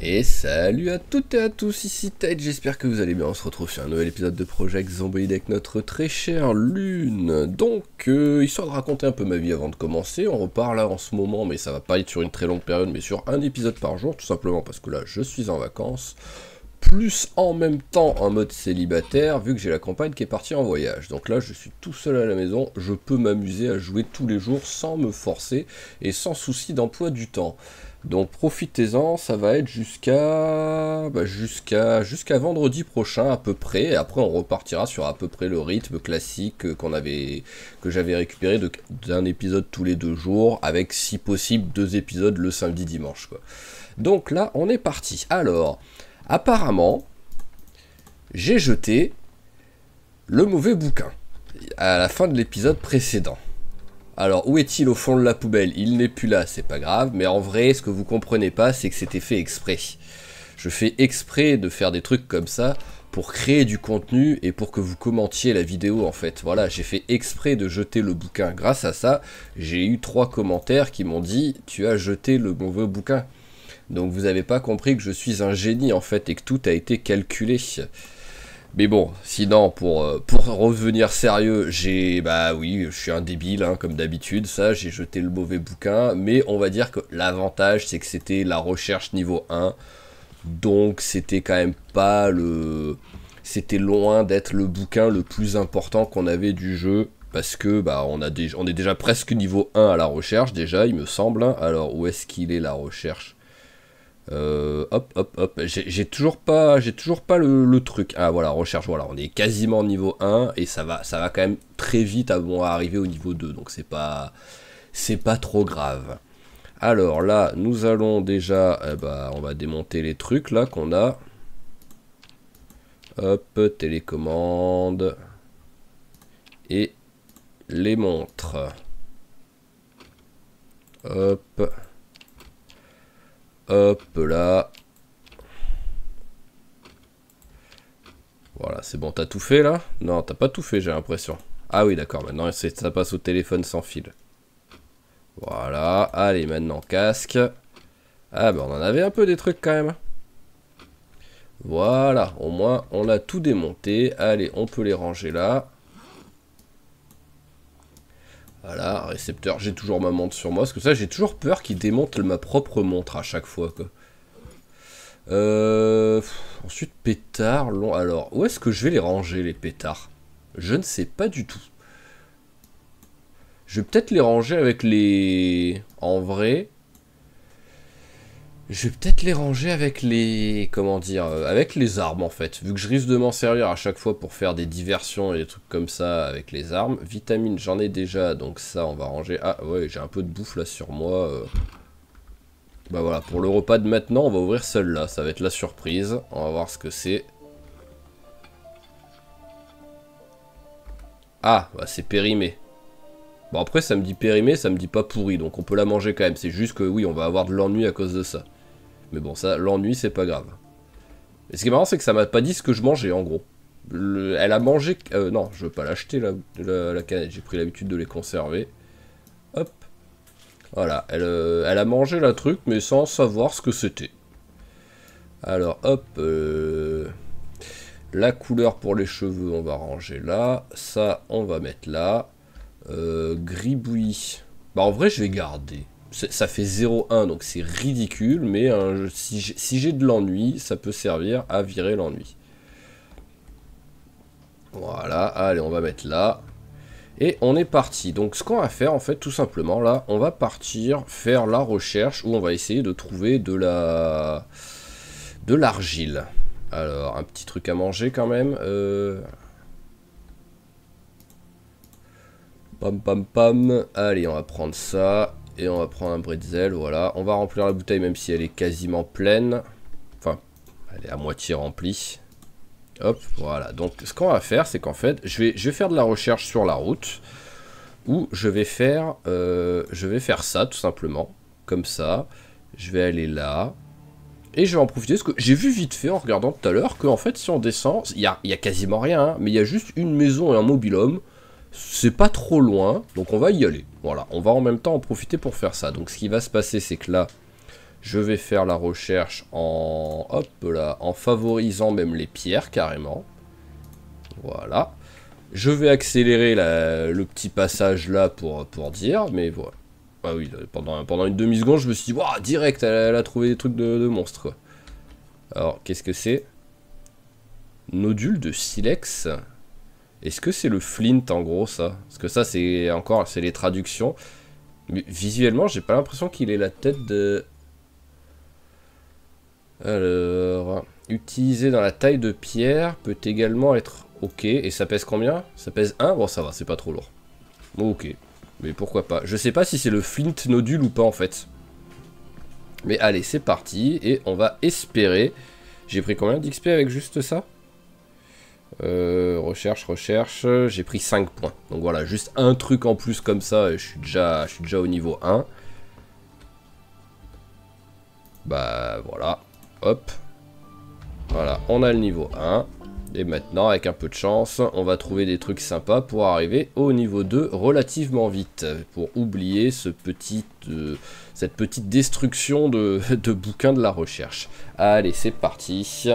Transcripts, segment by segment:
Et salut à toutes et à tous, ici Ted, j'espère que vous allez bien. On se retrouve sur un nouvel épisode de Project Zomboid avec notre très chère Lune. Donc, histoire de raconter un peu ma vie avant de commencer, on repart là en ce moment, mais ça va pas être sur une très longue période, mais sur un épisode par jour, tout simplement parce que là, je suis en vacances. Plus en même temps en mode célibataire, vu que j'ai la compagne qui est partie en voyage. Donc là, je suis tout seul à la maison, je peux m'amuser à jouer tous les jours sans me forcer et sans souci d'emploi du temps. Donc profitez-en, ça va être jusqu'à vendredi prochain à peu près, et après on repartira sur à peu près le rythme classique que j'avais récupéré d'un épisode tous les 2 jours, avec si possible 2 épisodes le samedi dimanche quoi. Donc là on est parti. Alors apparemment j'ai jeté le mauvais bouquin à la fin de l'épisode précédent. Alors, où est-il au fond de la poubelle? Il n'est plus là, c'est pas grave, mais en vrai, ce que vous comprenez pas, c'est que c'était fait exprès. Je fais exprès de faire des trucs comme ça pour créer du contenu et pour que vous commentiez la vidéo en fait. Voilà, j'ai fait exprès de jeter le bouquin. Grâce à ça, j'ai eu 3 commentaires qui m'ont dit « Tu as jeté le mauvais bouquin ». Donc vous avez pas compris que je suis un génie en fait et que tout a été calculé. Mais bon, sinon, pour revenir sérieux, bah oui, je suis un débile, hein, comme d'habitude, ça, j'ai jeté le mauvais bouquin, mais on va dire que l'avantage, c'est que c'était la recherche niveau 1, donc c'était quand même pas c'était loin d'être le bouquin le plus important qu'on avait du jeu, parce que, bah, on est déjà presque niveau 1 à la recherche, déjà, il me semble, hein. Alors, où est-ce qu'il est, la recherche ? Hop, j'ai toujours pas le truc. Ah voilà, recherche, voilà, on est quasiment niveau 1 et ça va quand même très vite à arriver au niveau 2, donc c'est pas trop grave. Alors là, nous allons déjà, on va démonter les trucs là qu'on a. Hop, télécommande et les montres. Hop. Hop là. Voilà, c'est bon, t'as tout fait là? Non, t'as pas tout fait, j'ai l'impression. Ah oui, d'accord, maintenant ça passe au téléphone sans fil. Voilà, allez, maintenant casque. Ah bah on en avait un peu des trucs quand même. Voilà, au moins on a tout démonté. Allez, on peut les ranger là. Voilà, récepteur, j'ai toujours ma montre sur moi, parce que ça j'ai toujours peur qu'il démonte ma propre montre à chaque fois quoi. Ensuite pétard, long. Alors, où est-ce que je vais les ranger les pétards? Je ne sais pas du tout. Je vais peut-être les ranger avec les... En vrai... Je vais peut-être les ranger avec les... Comment dire, avec les armes en fait. Vu que je risque de m'en servir à chaque fois pour faire des diversions et des trucs comme ça avec les armes. Vitamines, j'en ai déjà, donc ça on va ranger. Ah ouais, j'ai un peu de bouffe là sur moi. Bah voilà, pour le repas de maintenant, on va ouvrir celle-là. Ça va être la surprise. On va voir ce que c'est. Ah, bah c'est périmé. Bon après, ça me dit périmé, ça me dit pas pourri. Donc on peut la manger quand même. C'est juste que oui, on va avoir de l'ennui à cause de ça. Mais bon, ça, l'ennui, c'est pas grave. Et ce qui est marrant, c'est que ça m'a pas dit ce que je mangeais, en gros. Elle a mangé... non, je veux pas l'acheter, la canette. J'ai pris l'habitude de les conserver. Hop. Voilà, elle a mangé la truc, mais sans savoir ce que c'était. Alors, hop. La couleur pour les cheveux, on va ranger là. Ça, on va mettre là. Gribouillis. Bah, en vrai, je vais garder. Ça fait 0,1, donc c'est ridicule, mais si j'ai de l'ennui, ça peut servir à virer l'ennui. Voilà, allez, on va mettre là. Et on est parti. Donc ce qu'on va faire, en fait, tout simplement, là, on va partir faire la recherche où on va essayer de trouver de l'argile. Alors, un petit truc à manger quand même. Pam pam pam. Allez, on va prendre ça. Et on va prendre un bretzel, voilà. On va remplir la bouteille même si elle est quasiment pleine. Enfin, elle est à moitié remplie. Hop, voilà. Donc, ce qu'on va faire, c'est qu'en fait, je vais faire de la recherche sur la route. Où je vais faire ça, tout simplement. Comme ça. Je vais aller là. Et je vais en profiter, parce que j'ai vu vite fait, en regardant tout à l'heure, qu'en fait, si on descend, il y a quasiment rien, hein, mais il y a juste une maison et un mobil-home. C'est pas trop loin, donc on va y aller. Voilà, on va en même temps en profiter pour faire ça. Donc ce qui va se passer, c'est que là, Je vais faire la recherche en, hop là, en favorisant même les pierres carrément. Voilà. Je vais accélérer le petit passage là pour dire, mais voilà. Ah oui, pendant une demi-seconde, je me suis dit, waouh, direct, elle a trouvé des trucs de monstre, quoi. Alors, qu'est-ce que c'est? Nodule de silex. Est-ce que c'est le flint, en gros, ça? Parce que ça, c'est les traductions. Mais visuellement, j'ai pas l'impression qu'il ait la tête de... Alors... Utilisé dans la taille de pierre peut également être... Ok, et ça pèse combien? Ça pèse 1? Bon, ça va, c'est pas trop lourd. Bon, ok. Mais pourquoi pas. Je sais pas si c'est le flint nodule ou pas en fait. Mais allez, c'est parti. Et on va espérer. J'ai pris combien d'XP avec juste ça? Recherche. J'ai pris 5 points. Donc voilà, juste un truc en plus comme ça. Et je suis déjà au niveau 1. Bah voilà. Hop. Voilà, on a le niveau 1. Et maintenant, avec un peu de chance, on va trouver des trucs sympas pour arriver au niveau 2 relativement vite. Pour oublier cette petite destruction de bouquins de la recherche. Allez, c'est parti.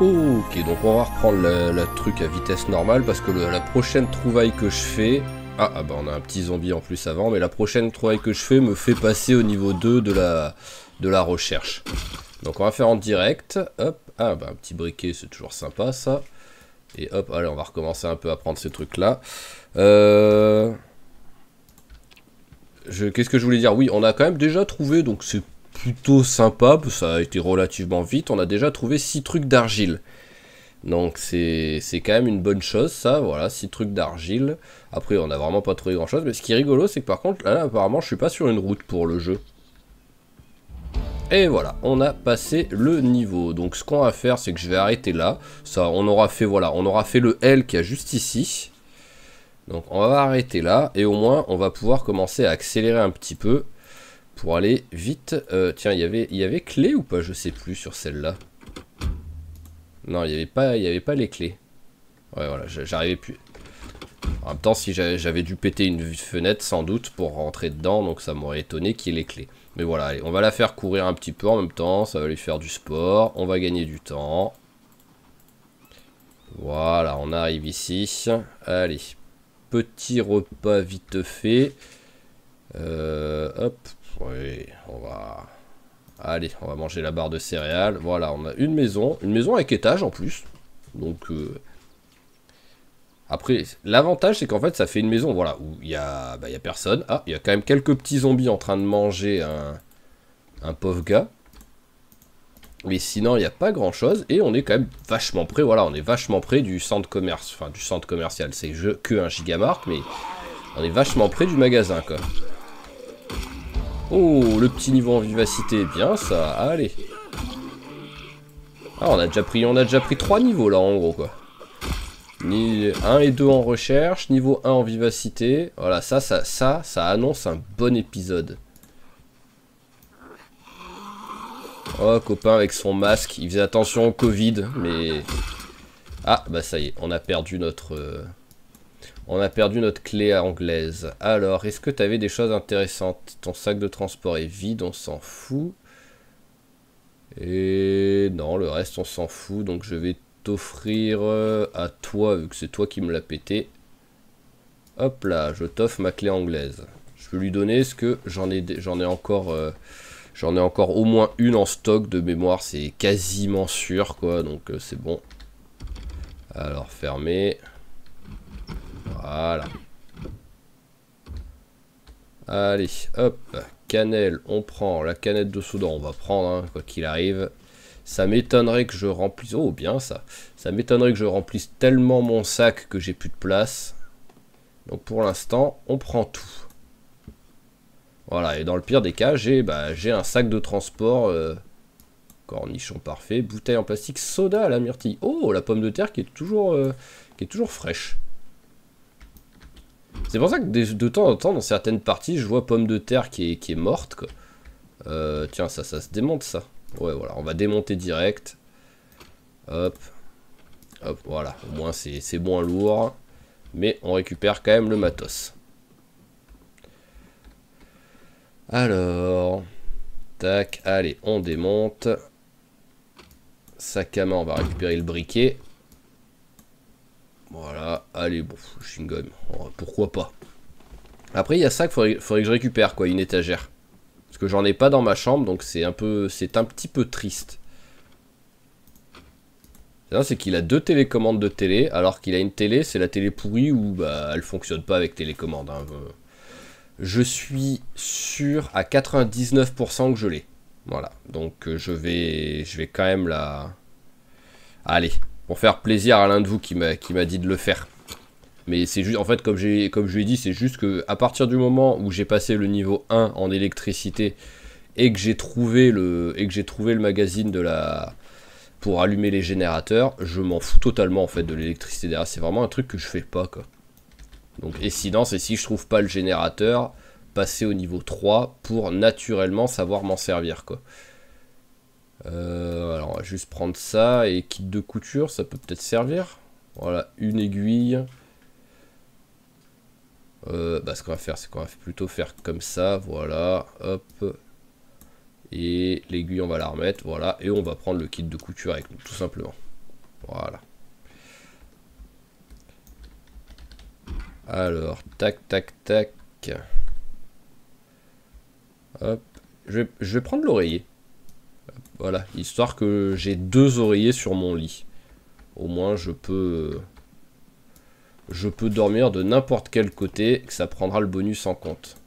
Ok, donc on va reprendre le truc à vitesse normale parce que la prochaine trouvaille que je fais... Ah bah on a un petit zombie en plus avant, mais la prochaine trouvaille que je fais me fait passer au niveau 2 de la recherche. Donc on va faire en direct, hop, ah bah un petit briquet c'est toujours sympa ça. Et hop, allez on va recommencer un peu à prendre ces trucs là. Qu'est-ce que je voulais dire? Oui, on a quand même déjà trouvé, donc c'est plutôt sympa, ça a été relativement vite, on a déjà trouvé 6 trucs d'argile. Donc c'est quand même une bonne chose ça, voilà, 6 trucs d'argile. Après on a vraiment pas trouvé grand chose, mais ce qui est rigolo c'est que par contre, là apparemment je suis pas sur une route pour le jeu. Et voilà, on a passé le niveau. Donc ce qu'on va faire c'est que je vais arrêter là. Ça, on aura fait, voilà, on aura fait le L qui est juste ici. Donc on va arrêter là, et au moins on va pouvoir commencer à accélérer un petit peu. Pour aller vite. Tiens, il y avait clé ou pas? Je sais plus sur celle-là. Non, il n'y avait pas les clés. Ouais, voilà, j'arrivais plus. En même temps, si j'avais dû péter une fenêtre, sans doute, pour rentrer dedans, donc ça m'aurait étonné qu'il y ait les clés. Mais voilà, allez, on va la faire courir un petit peu en même temps, ça va lui faire du sport, on va gagner du temps. Voilà, on arrive ici. Allez, petit repas vite fait. Hop. Oui, on va... Allez, on va manger la barre de céréales. Voilà, on a une maison avec étage en plus. Donc, après, l'avantage c'est qu'en fait ça fait une maison, voilà, où il y a personne. Ah, il y a quand même quelques petits zombies en train de manger un pauvre gars. Mais sinon, il n'y a pas grand chose. Et on est quand même vachement près, voilà, on est vachement près du centre commerce. Enfin, du centre commercial, c'est que un gigamart, mais on est vachement près du magasin, quoi. Oh, le petit niveau en vivacité, bien ça, allez. Ah, on a déjà pris 3 niveaux là en gros quoi. 1 et 2 en recherche, niveau 1 en vivacité. Voilà, ça annonce un bon épisode. Oh, copain avec son masque. Il faisait attention au Covid, mais... Ah, bah ça y est, on a perdu notre... On a perdu notre clé anglaise. Alors, est-ce que tu avais des choses intéressantes? Ton sac de transport est vide, on s'en fout. Et non, le reste, on s'en fout. Donc, je vais t'offrir à toi, vu que c'est toi qui me l'as pété. Hop là, je t'offre ma clé anglaise. Je peux lui donner ce que j'en ai encore... J'en ai encore au moins une en stock de mémoire. C'est quasiment sûr, quoi. Donc, c'est bon. Alors, fermé. Voilà. Allez, hop, cannelle, on prend la canette de soda, on va prendre, hein, quoi qu'il arrive. Ça m'étonnerait que je remplisse... Oh, bien ça. Ça m'étonnerait que je remplisse tellement mon sac que j'ai plus de place. Donc pour l'instant, on prend tout. Voilà, et dans le pire des cas, j'ai un sac de transport... cornichon parfait, bouteille en plastique, soda à la myrtille. Oh, la pomme de terre qui est toujours fraîche. C'est pour ça que de temps en temps, dans certaines parties, je vois pomme de terre qui est morte, quoi. Tiens, ça se démonte, ça. Ouais, voilà, on va démonter direct. Hop. Hop, voilà. Au moins, c'est moins lourd. Mais on récupère quand même le matos. Alors... Tac, allez, on démonte. Sac à main, on va récupérer le briquet. Voilà, allez, bon, chewing-gum, pourquoi pas. Après, il y a ça qu'il faudrait que je récupère, quoi, une étagère. Parce que j'en ai pas dans ma chambre, donc c'est un petit peu triste. C'est qu'il a 2 télécommandes de télé, alors qu'il a une télé, c'est la télé pourrie où bah, elle fonctionne pas avec télécommande. Hein. Je suis sûr à 99% que je l'ai. Voilà, donc je vais quand même la... Allez, pour faire plaisir à l'un de vous qui m'a dit de le faire. Mais c'est juste, en fait, comme je lui ai dit, c'est juste que à partir du moment où j'ai passé le niveau 1 en électricité et que j'ai trouvé le magazine de la... pour allumer les générateurs, je m'en fous totalement en fait de l'électricité derrière. C'est vraiment un truc que je fais pas, quoi. Donc, et sinon, c'est si je trouve pas le générateur, passer au niveau 3 pour naturellement savoir m'en servir, quoi. Alors on va juste prendre ça et kit de couture, ça peut peut-être servir. Voilà, une aiguille. Ce qu'on va faire, c'est qu'on va plutôt faire comme ça, voilà, hop. Et l'aiguille on va la remettre, voilà, et on va prendre le kit de couture avec nous, tout simplement. Voilà. Alors, tac, tac, tac. Hop, je vais prendre l'oreiller. Voilà, histoire que j'ai 2 oreillers sur mon lit. Au moins, je peux dormir de n'importe quel côté, que ça prendra le bonus en compte.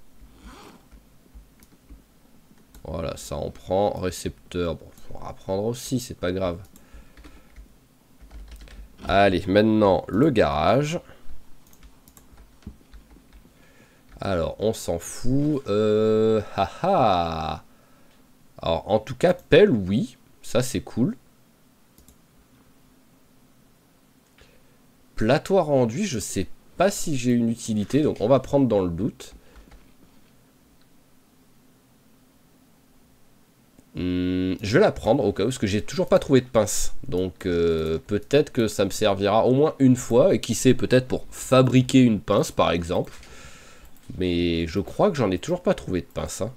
Voilà, ça on prend. Récepteur, bon, on va prendre aussi, c'est pas grave. Allez, maintenant, le garage. Alors, on s'en fout. Haha. Alors, en tout cas, pelle, oui. Ça, c'est cool. Platoir enduit, je sais pas si j'ai une utilité. Donc, on va prendre dans le doute. Je vais la prendre au cas où, parce que j'ai toujours pas trouvé de pince. Donc, peut-être que ça me servira au moins une fois. Et qui sait, peut-être pour fabriquer une pince, par exemple. Mais je crois que j'en ai toujours pas trouvé de pince, hein.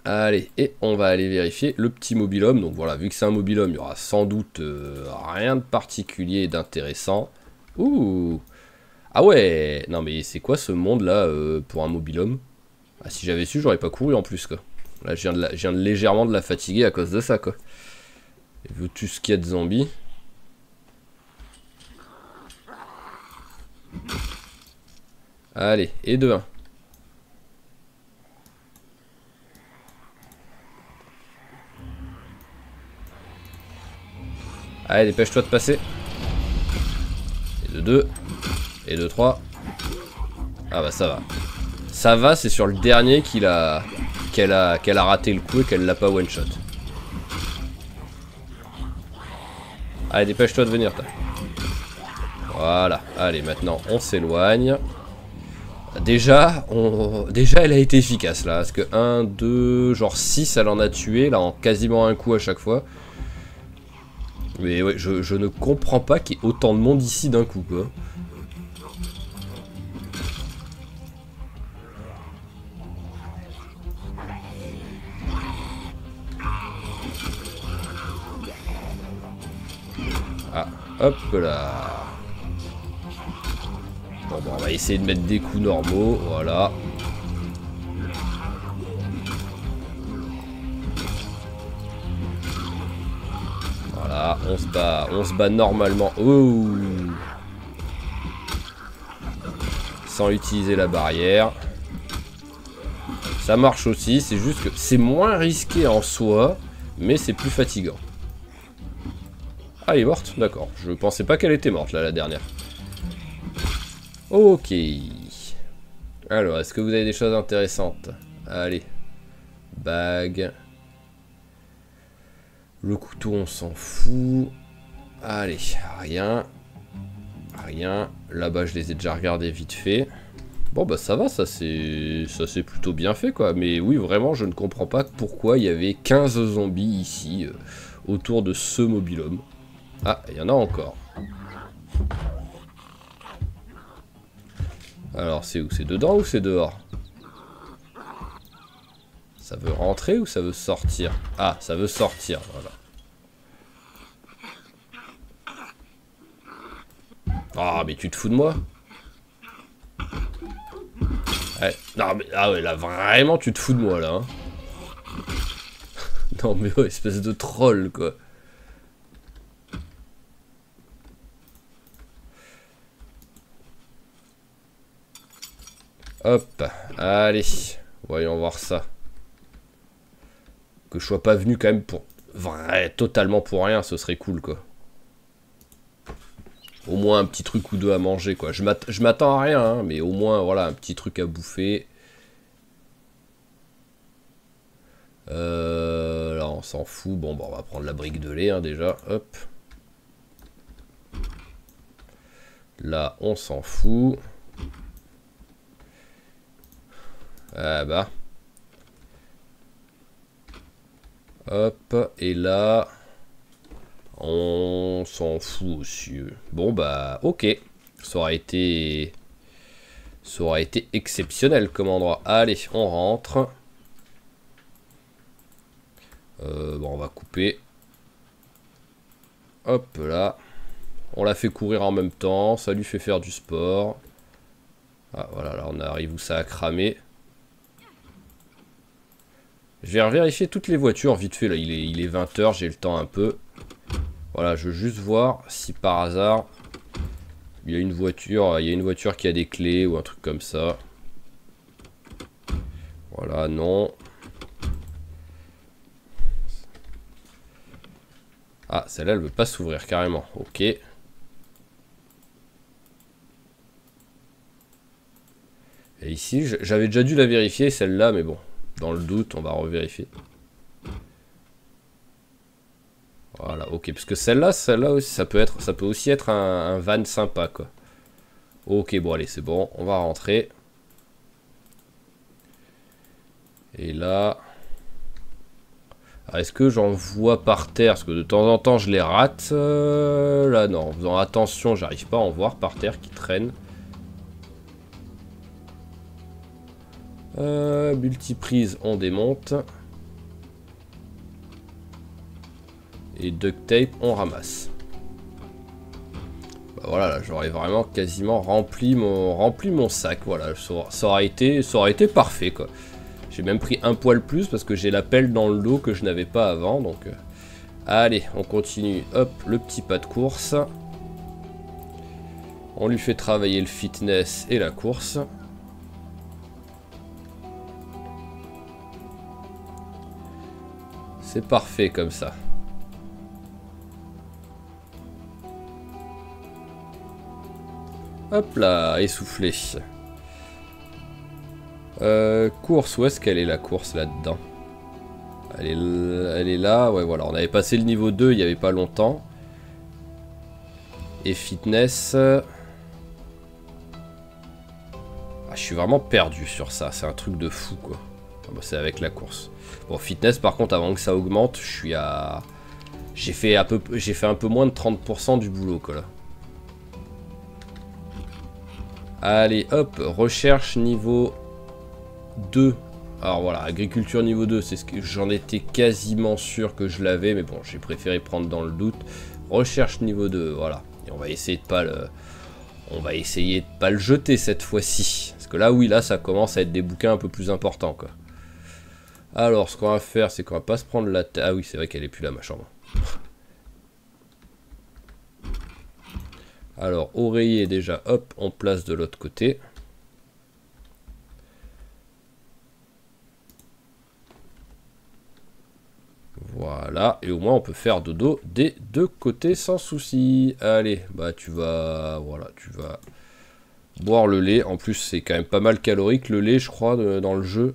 Allez, et on va aller vérifier le petit mobil-homme. Donc voilà, vu que c'est un mobil-homme, il y aura sans doute rien de particulier et d'intéressant. Ouh. Ah ouais. Non mais c'est quoi ce monde-là pour un mobil-homme? Ah, si j'avais su, j'aurais pas couru en plus, quoi. Là, je viens de légèrement de la fatiguer à cause de ça, quoi. Et vu tout ce qu'il y a de zombies. Allez, et de 1. Allez, dépêche-toi de passer. Et de 2. Et de 3. Ah bah ça va. Ça va, c'est sur le dernier qu'elle a raté le coup et qu'elle l'a pas one shot. Allez, dépêche-toi de venir, toi. Voilà. Allez, maintenant on s'éloigne. Déjà, déjà elle a été efficace là, parce que 1, 2, genre 6 elle en a tué là en quasiment un coup à chaque fois. Mais ouais, je ne comprends pas qu'il y ait autant de monde ici d'un coup quoi. Ah, hop là. Bon, on va essayer de mettre des coups normaux, voilà. Voilà, on se bat normalement. Oh, sans utiliser la barrière. Ça marche aussi, c'est juste que c'est moins risqué en soi, mais c'est plus fatigant. Ah, elle est morte? D'accord. Je pensais pas qu'elle était morte, là, la dernière. Ok. Alors, est-ce que vous avez des choses intéressantes? Allez. Bague. Le couteau, on s'en fout. Allez, rien. Rien. Là-bas, je les ai déjà regardés vite fait. Bon, bah ça va, ça c'est plutôt bien fait, quoi. Mais oui, vraiment, je ne comprends pas pourquoi il y avait 15 zombies ici, autour de ce mobil-homme. Ah, il y en a encore. Alors, c'est où? C'est dedans ou c'est dehors? Ça veut rentrer ou ça veut sortir? Ah, ça veut sortir, voilà. Ah, mais tu te fous de moi? Ouais, non, mais, ah ouais, là, vraiment, tu te fous de moi, là. Hein. Non, mais ouais, espèce de troll, quoi. Hop, allez, voyons voir ça. Que je sois pas venu quand même pour... totalement pour rien, ce serait cool, quoi. Au moins un petit truc ou deux à manger, quoi. Je m'attends à rien, hein, mais au moins, voilà, un petit truc à bouffer. Là, on s'en fout. Bon, bah, on va prendre la brique de lait, hein, déjà. Hop. Là, on s'en fout. Ah bah. Hop, et là... On s'en fout aussi. Bon bah ok. Ça aura été exceptionnel comme endroit. Allez, on rentre. Bon, on va couper. Hop là. On l'a fait courir en même temps. Ça lui fait faire du sport. Ah voilà, là on arrive où ça a cramé. Je vais vérifier toutes les voitures vite fait là. Il est 20 h, j'ai le temps un peu. Voilà, je veux juste voir si par hasard il y a une voiture qui a des clés ou un truc comme ça. Voilà, non. Ah, celle-là, elle veut pas s'ouvrir carrément. Ok. Et ici, j'avais déjà dû la vérifier, celle-là, mais bon, dans le doute, on va revérifier. Voilà, ok, parce que celle-là aussi, ça peut aussi être un van sympa, quoi. Ok, bon, allez, c'est bon, on va rentrer. Et là... Est-ce que j'en vois par terre? Parce que de temps en temps, je les rate. Là, non, en faisant attention, j'arrive pas à en voir par terre qui traînent. Multiprise, on démonte. Et duct tape, on ramasse. Bah voilà, là, j'aurais vraiment quasiment rempli mon sac. Voilà, ça aurait été parfait, quoi. J'ai même pris un poil plus parce que j'ai la pelle dans le dos que je n'avais pas avant. Donc, allez, on continue. Hop, le petit pas de course. On lui fait travailler le fitness et la course. C'est parfait comme ça. Hop là, essoufflé. Course, où est-ce qu'elle est la course là-dedans? Elle est là, ouais voilà, on avait passé le niveau 2 il n'y avait pas longtemps. Et fitness... Ah, je suis vraiment perdu sur ça, c'est un truc de fou quoi. Ah bah, c'est avec la course. Bon, fitness par contre, avant que ça augmente, je suis à... J'ai fait un peu moins de 30% du boulot quoi là. Allez hop, recherche niveau 2. Alors voilà, agriculture niveau 2, c'est ce que j'en étais quasiment sûr que je l'avais, mais bon, j'ai préféré prendre dans le doute. Recherche niveau 2, voilà. Et on va essayer de pas le... On va essayer de pas le jeter cette fois-ci. Parce que là, oui, là, ça commence à être des bouquins un peu plus importants, quoi. Alors, ce qu'on va faire, c'est qu'on va pas se prendre la tête. Ah oui, c'est vrai qu'elle est plus là, ma chambre. Alors, oreiller, déjà, hop, on place de l'autre côté. Voilà, et au moins on peut faire dodo des deux côtés sans souci. Allez, bah tu vas... Voilà, tu vas boire le lait. En plus, c'est quand même pas mal calorique, le lait, je crois, dans le jeu.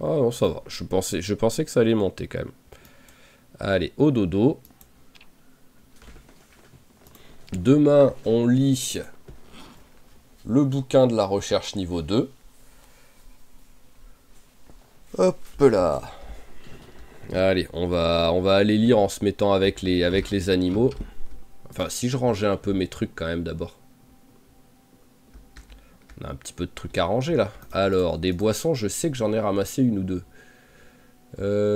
Ah non, ça va. Je pensais que ça allait monter quand même. Allez, au dodo. Demain, on lit le bouquin de la recherche niveau 2. Hop là. Allez, on va aller lire en se mettant avec les animaux. Enfin, si je rangeais un peu mes trucs quand même d'abord. On a un petit peu de trucs à ranger là. Alors, des boissons, je sais que j'en ai ramassé une ou deux.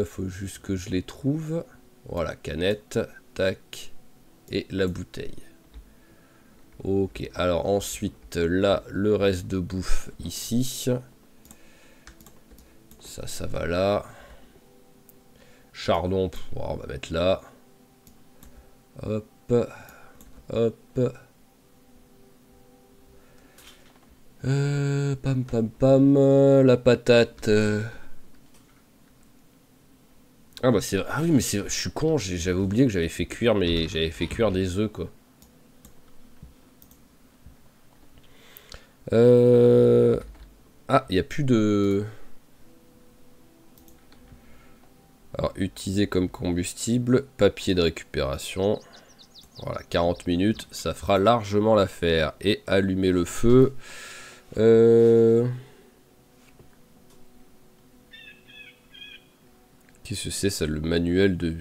Faut juste que je les trouve. Voilà, canette, tac, et la bouteille. Ok, alors ensuite, là, le reste de bouffe ici. Ça va là. Chardon, on va mettre là. Hop, hop. Pam pam pam, la patate. Ah bah c'est... Ah oui mais je suis con, j'avais oublié que j'avais fait cuire des œufs quoi. Ah, il n'y a plus de... Alors, utiliser comme combustible, papier de récupération. Voilà, 40 minutes, ça fera largement l'affaire. Et allumer le feu. Qu'est-ce que c'est ça, le manuel de...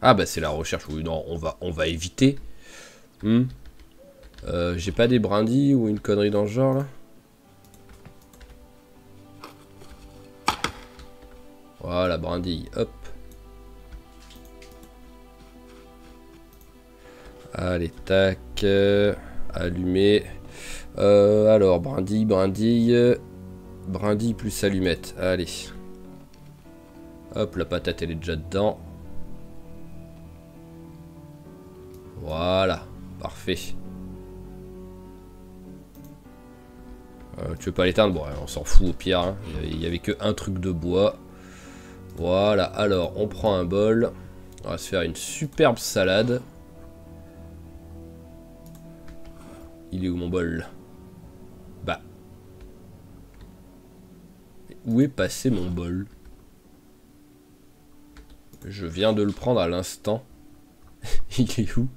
Ah bah c'est la recherche, oui non, on va éviter. J'ai pas des brindilles ou une connerie dans ce genre là. Voilà, brindille, hop. Allez, tac. Allumer. Alors, brindille. Brindille plus allumette. Allez. Hop, la patate, elle est déjà dedans. Voilà. Parfait. Tu veux pas l'éteindre? Bon, on s'en fout au pire. Hein. Il y avait que un truc de bois. Voilà. Alors, on prend un bol. On va se faire une superbe salade. Il est où mon bol? Bah. Où est passé mon bol? Je viens de le prendre à l'instant. Il est où?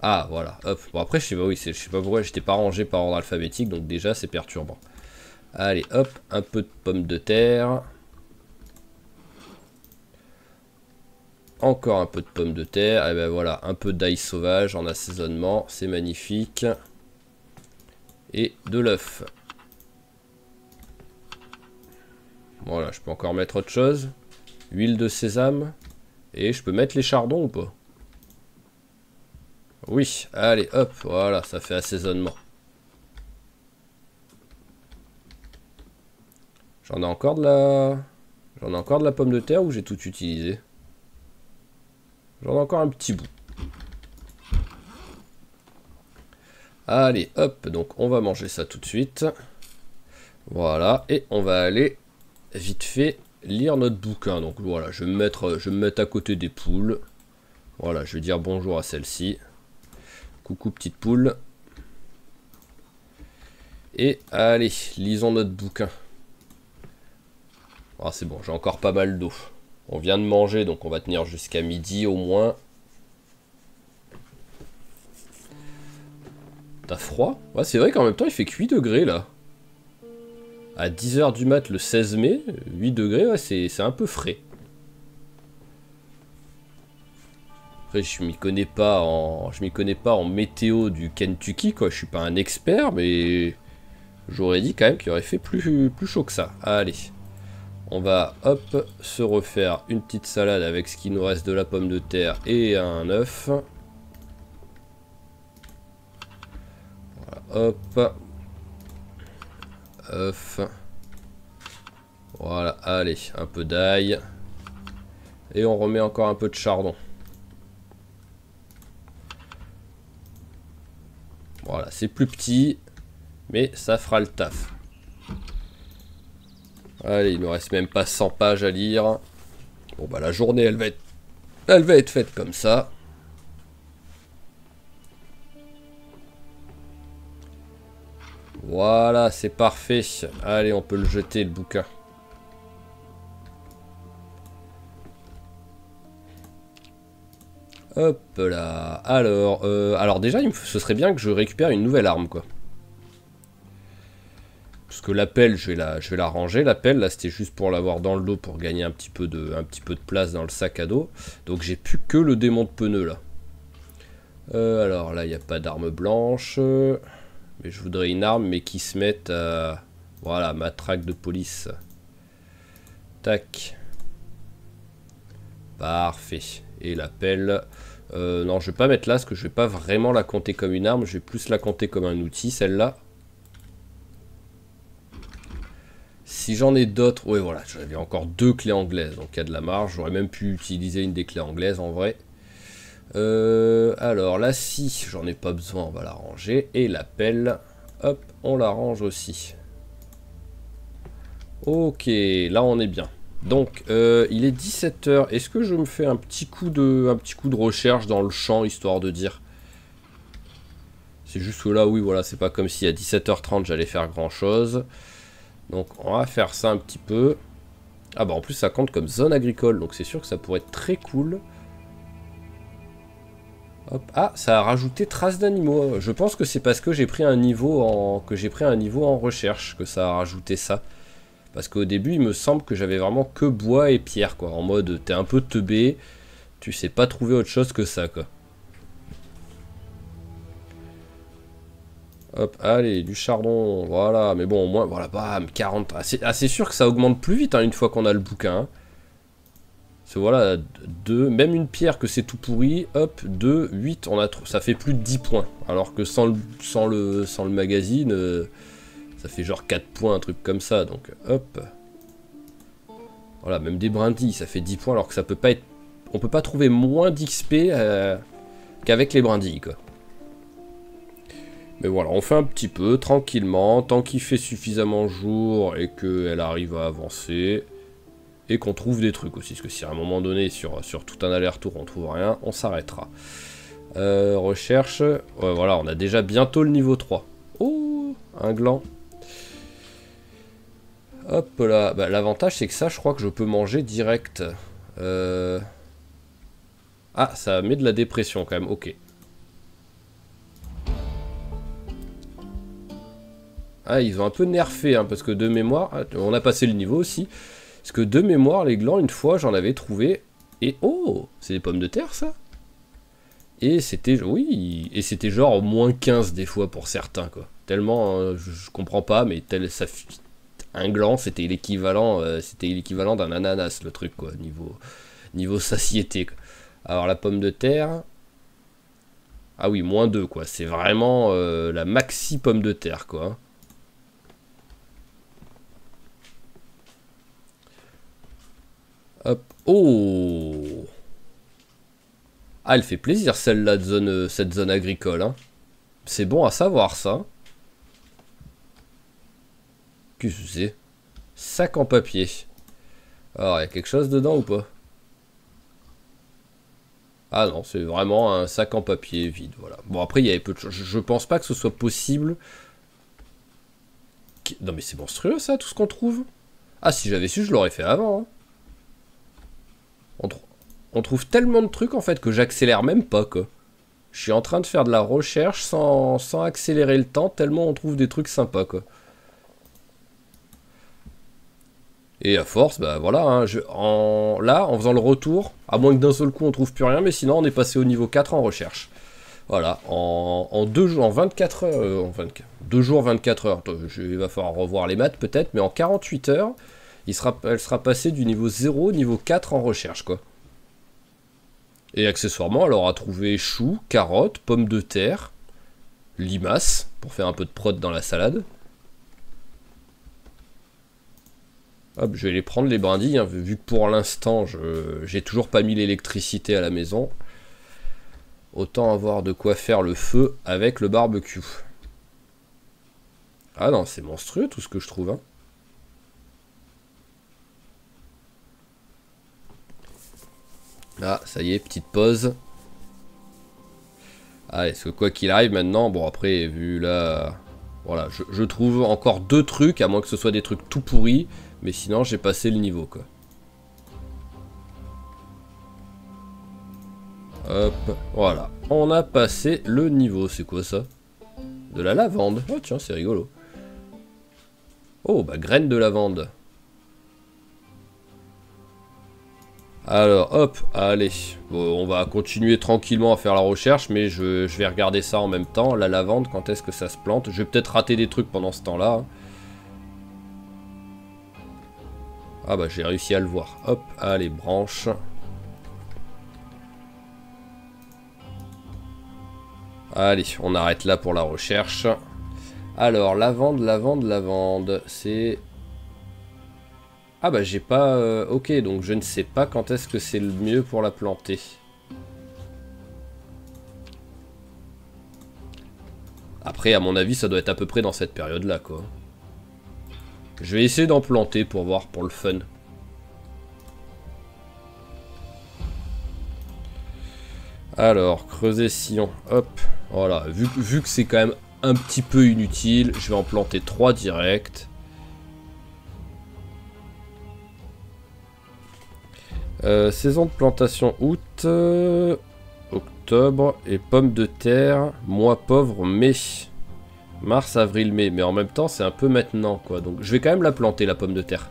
Ah voilà, hop. Bon après je sais pas, oui, je sais pas pourquoi j'étais pas rangé par ordre alphabétique, donc déjà c'est perturbant. Allez hop, un peu de pommes de terre. Encore un peu de pommes de terre, et ben voilà, un peu d'ail sauvage en assaisonnement, c'est magnifique. Et de l'œuf. Voilà, je peux encore mettre autre chose. Huile de sésame. Et je peux mettre les chardons ou pas? Oui, allez, hop, voilà, ça fait assaisonnement. J'en ai encore de la pomme de terre ou j'ai tout utilisé? J'en ai encore un petit bout. Allez, hop, donc on va manger ça tout de suite. Voilà, et on va aller vite fait lire notre bouquin. Donc voilà, je vais me mettre à côté des poules. Voilà, je vais dire bonjour à celle-ci. Coucou petite poule. Et allez, lisons notre bouquin. Ah c'est bon, j'ai encore pas mal d'eau. On vient de manger, donc on va tenir jusqu'à midi au moins. T'as froid? Ouais, c'est vrai qu'en même temps, il fait que 8 degrés, là. À 10h du mat, le 16 mai, 8 degrés, ouais, c'est un peu frais. Après, je m'y connais pas en météo du Kentucky, quoi. Je suis pas un expert, mais j'aurais dit quand même qu'il aurait fait plus chaud que ça. Allez. On va, hop, se refaire une petite salade avec ce qui nous reste de la pomme de terre et un œuf. Voilà, hop. Œuf. Voilà, allez, un peu d'ail. Et on remet encore un peu de chardon. Voilà, c'est plus petit, mais ça fera le taf. Allez, il ne reste même pas 100 pages à lire. Bon bah la journée elle va être faite comme ça. Voilà, c'est parfait. Allez, on peut le jeter le bouquin. Hop là. Alors déjà, ce serait bien que je récupère une nouvelle arme, quoi. Parce que l'appel, je vais la ranger. L'appel, là, c'était juste pour l'avoir dans le dos pour gagner un petit peu de place dans le sac à dos. Donc j'ai plus que le démon de pneus, là. Alors là, il n'y a pas d'arme blanche. Mais je voudrais une arme, mais qui se mette à... Voilà, matraque de police. Tac. Parfait. Et l'appel... non, je vais pas mettre là, parce que je vais pas vraiment la compter comme une arme. Je vais plus la compter comme un outil, celle-là. Si j'en ai d'autres... Oui, voilà, j'avais encore 2 clés anglaises, donc il y a de la marge. J'aurais même pu utiliser une des clés anglaises, en vrai. Alors, la scie, j'en ai pas besoin, on va la ranger. Et la pelle, hop, on la range aussi. Ok, là on est bien. Donc, il est 17h. Est-ce que je me fais un petit coup de recherche dans le champ, histoire de dire... C'est juste que là, oui, voilà, c'est pas comme si à 17h30 j'allais faire grand-chose. Donc, on va faire ça un petit peu. Ah bah, en plus, ça compte comme zone agricole, donc c'est sûr que ça pourrait être très cool. Hop. Ah, ça a rajouté traces d'animaux. Je pense que c'est parce que j'ai pris un niveau en recherche que ça a rajouté ça. Parce qu'au début, il me semble que j'avais vraiment que bois et pierre, quoi. En mode, t'es un peu teubé, tu sais pas trouver autre chose que ça, quoi. Hop, allez, du chardon, voilà. Mais bon, au moins, voilà, bam, 40. Ah, c'est sûr que ça augmente plus vite, hein, une fois qu'on a le bouquin. Hein. Parce que voilà, même une pierre que c'est tout pourri, hop, 2, 8, ça fait plus de 10 points. Alors que sans le magazine, ça fait genre 4 points, un truc comme ça. Donc, hop. Voilà, même des brindilles, ça fait 10 points, alors que ça peut pas être... On peut pas trouver moins d'XP qu'avec les brindilles, quoi. Mais voilà, on fait un petit peu, tranquillement, tant qu'il fait suffisamment jour et qu'elle arrive à avancer. Et qu'on trouve des trucs aussi, parce que si à un moment donné, sur tout un aller-retour, on trouve rien, on s'arrêtera. Recherche, ouais, voilà, on a déjà bientôt le niveau 3. Oh, un gland. Hop là, bah, l'avantage c'est que ça, je crois que je peux manger direct. Ah, ça met de la dépression quand même, ok. Ah, ils ont un peu nerfé, hein, parce que de mémoire, on a passé le niveau aussi. Parce que de mémoire, les glands, une fois, j'en avais trouvé. Et oh, c'est des pommes de terre, ça? Et c'était, oui, et c'était genre moins 15 des fois pour certains, quoi. Tellement, je comprends pas, mais un gland, c'était l'équivalent d'un ananas, le truc, quoi, niveau satiété, quoi. Alors, la pomme de terre... Ah oui, moins 2, quoi. C'est vraiment la maxi pomme de terre, quoi. Hop. Oh! Ah, elle fait plaisir celle-là, cette zone agricole. Hein. C'est bon à savoir ça. Qu'est-ce que c'est? Sac en papier. Alors, il y a quelque chose dedans ou pas? Ah non, c'est vraiment un sac en papier vide, voilà. Bon, après, il y avait peu de choses. Je pense pas que ce soit possible. Non, mais c'est monstrueux, ça, tout ce qu'on trouve. Ah, si j'avais su, je l'aurais fait avant. Hein. On trouve tellement de trucs, en fait, que j'accélère même pas, quoi. Je suis en train de faire de la recherche sans accélérer le temps, tellement on trouve des trucs sympas, quoi. Et à force, bah voilà, hein, là, en faisant le retour, à moins que d'un seul coup on trouve plus rien, mais sinon on est passé au niveau 4 en recherche. Voilà, en 2 jours, en 24 heures, 2 jours, 24 heures, il va falloir revoir les maths peut-être, mais en 48 heures, elle sera passée du niveau 0 au niveau 4 en recherche, quoi. Et accessoirement, elle aura trouvé choux, carottes, pommes de terre, limaces, pour faire un peu de prot dans la salade. Hop, je vais les prendre les brindilles, hein, vu que pour l'instant, j'ai toujours pas mis l'électricité à la maison. Autant avoir de quoi faire le feu avec le barbecue. Ah non, c'est monstrueux tout ce que je trouve, hein. Ah, ça y est, petite pause. Allez, parce que quoi qu'il arrive maintenant, bon après, vu là... Voilà, je trouve encore 2 trucs, à moins que ce soit des trucs tout pourris. Mais sinon, j'ai passé le niveau, quoi. Hop, voilà. On a passé le niveau. C'est quoi ça? De la lavande. Oh tiens, c'est rigolo. Oh, bah graines de lavande. Alors, hop, allez. Bon, on va continuer tranquillement à faire la recherche, mais je vais regarder ça en même temps. La lavande, quand est-ce que ça se plante? Je vais peut-être rater des trucs pendant ce temps-là. Ah bah j'ai réussi à le voir. Hop, allez, branche. Allez, on arrête là pour la recherche. Alors, lavande, c'est... Ah bah j'ai pas... Ok, donc je ne sais pas quand est-ce que c'est le mieux pour la planter. Après, à mon avis, ça doit être à peu près dans cette période-là, quoi. Je vais essayer d'en planter pour voir, pour le fun. Alors, creuser sillon, hop. Voilà, vu que c'est quand même un petit peu inutile, je vais en planter 3 directs. Saison de plantation août, octobre, et pommes de terre, mois pauvre, mai. Mars, avril, mai. Mais en même temps, c'est un peu maintenant, quoi. Donc, je vais quand même la planter, la pomme de terre.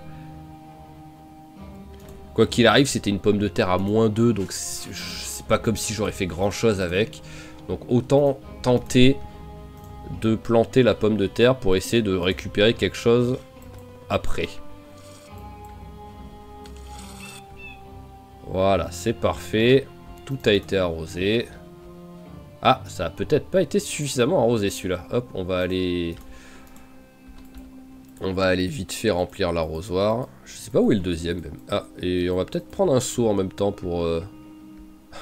Quoi qu'il arrive, c'était une pomme de terre à -2, donc c'est pas comme si j'aurais fait grand-chose avec. Donc, autant tenter de planter la pomme de terre pour essayer de récupérer quelque chose après. Voilà, c'est parfait. Tout a été arrosé. Ah, ça a peut-être pas été suffisamment arrosé celui-là. Hop, on va aller vite fait remplir l'arrosoir. Je sais pas où est le deuxième même. Ah, et on va peut-être prendre un seau en même temps pour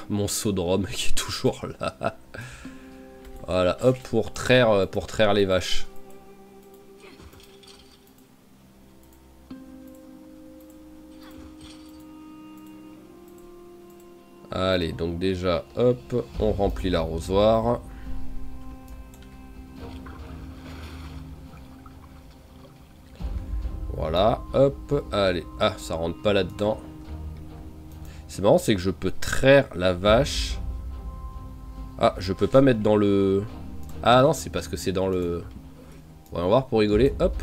mon seau de rhum qui est toujours là. Voilà, hop, pour traire les vaches. Allez, donc déjà, hop, on remplit l'arrosoir. Voilà, hop, allez. Ah, ça rentre pas là-dedans. C'est marrant, c'est que je peux traire la vache. Ah, je peux pas mettre dans le... Ah non, c'est parce que c'est dans le... On va voir pour rigoler, hop.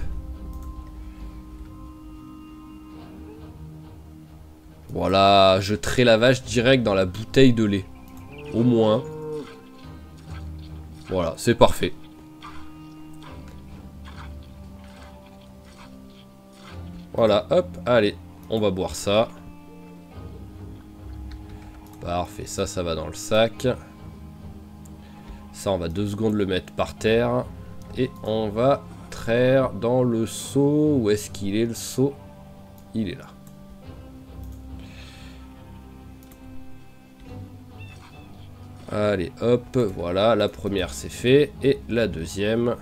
Voilà, je traite la vache direct dans la bouteille de lait. Au moins. Voilà, c'est parfait. Voilà, hop, allez, on va boire ça. Parfait, ça va dans le sac. Ça, on va 2 secondes le mettre par terre. Et on va traire dans le seau. Où est-ce qu'il est le seau? Il est là. Allez, hop, voilà, la première c'est fait. Et la deuxième.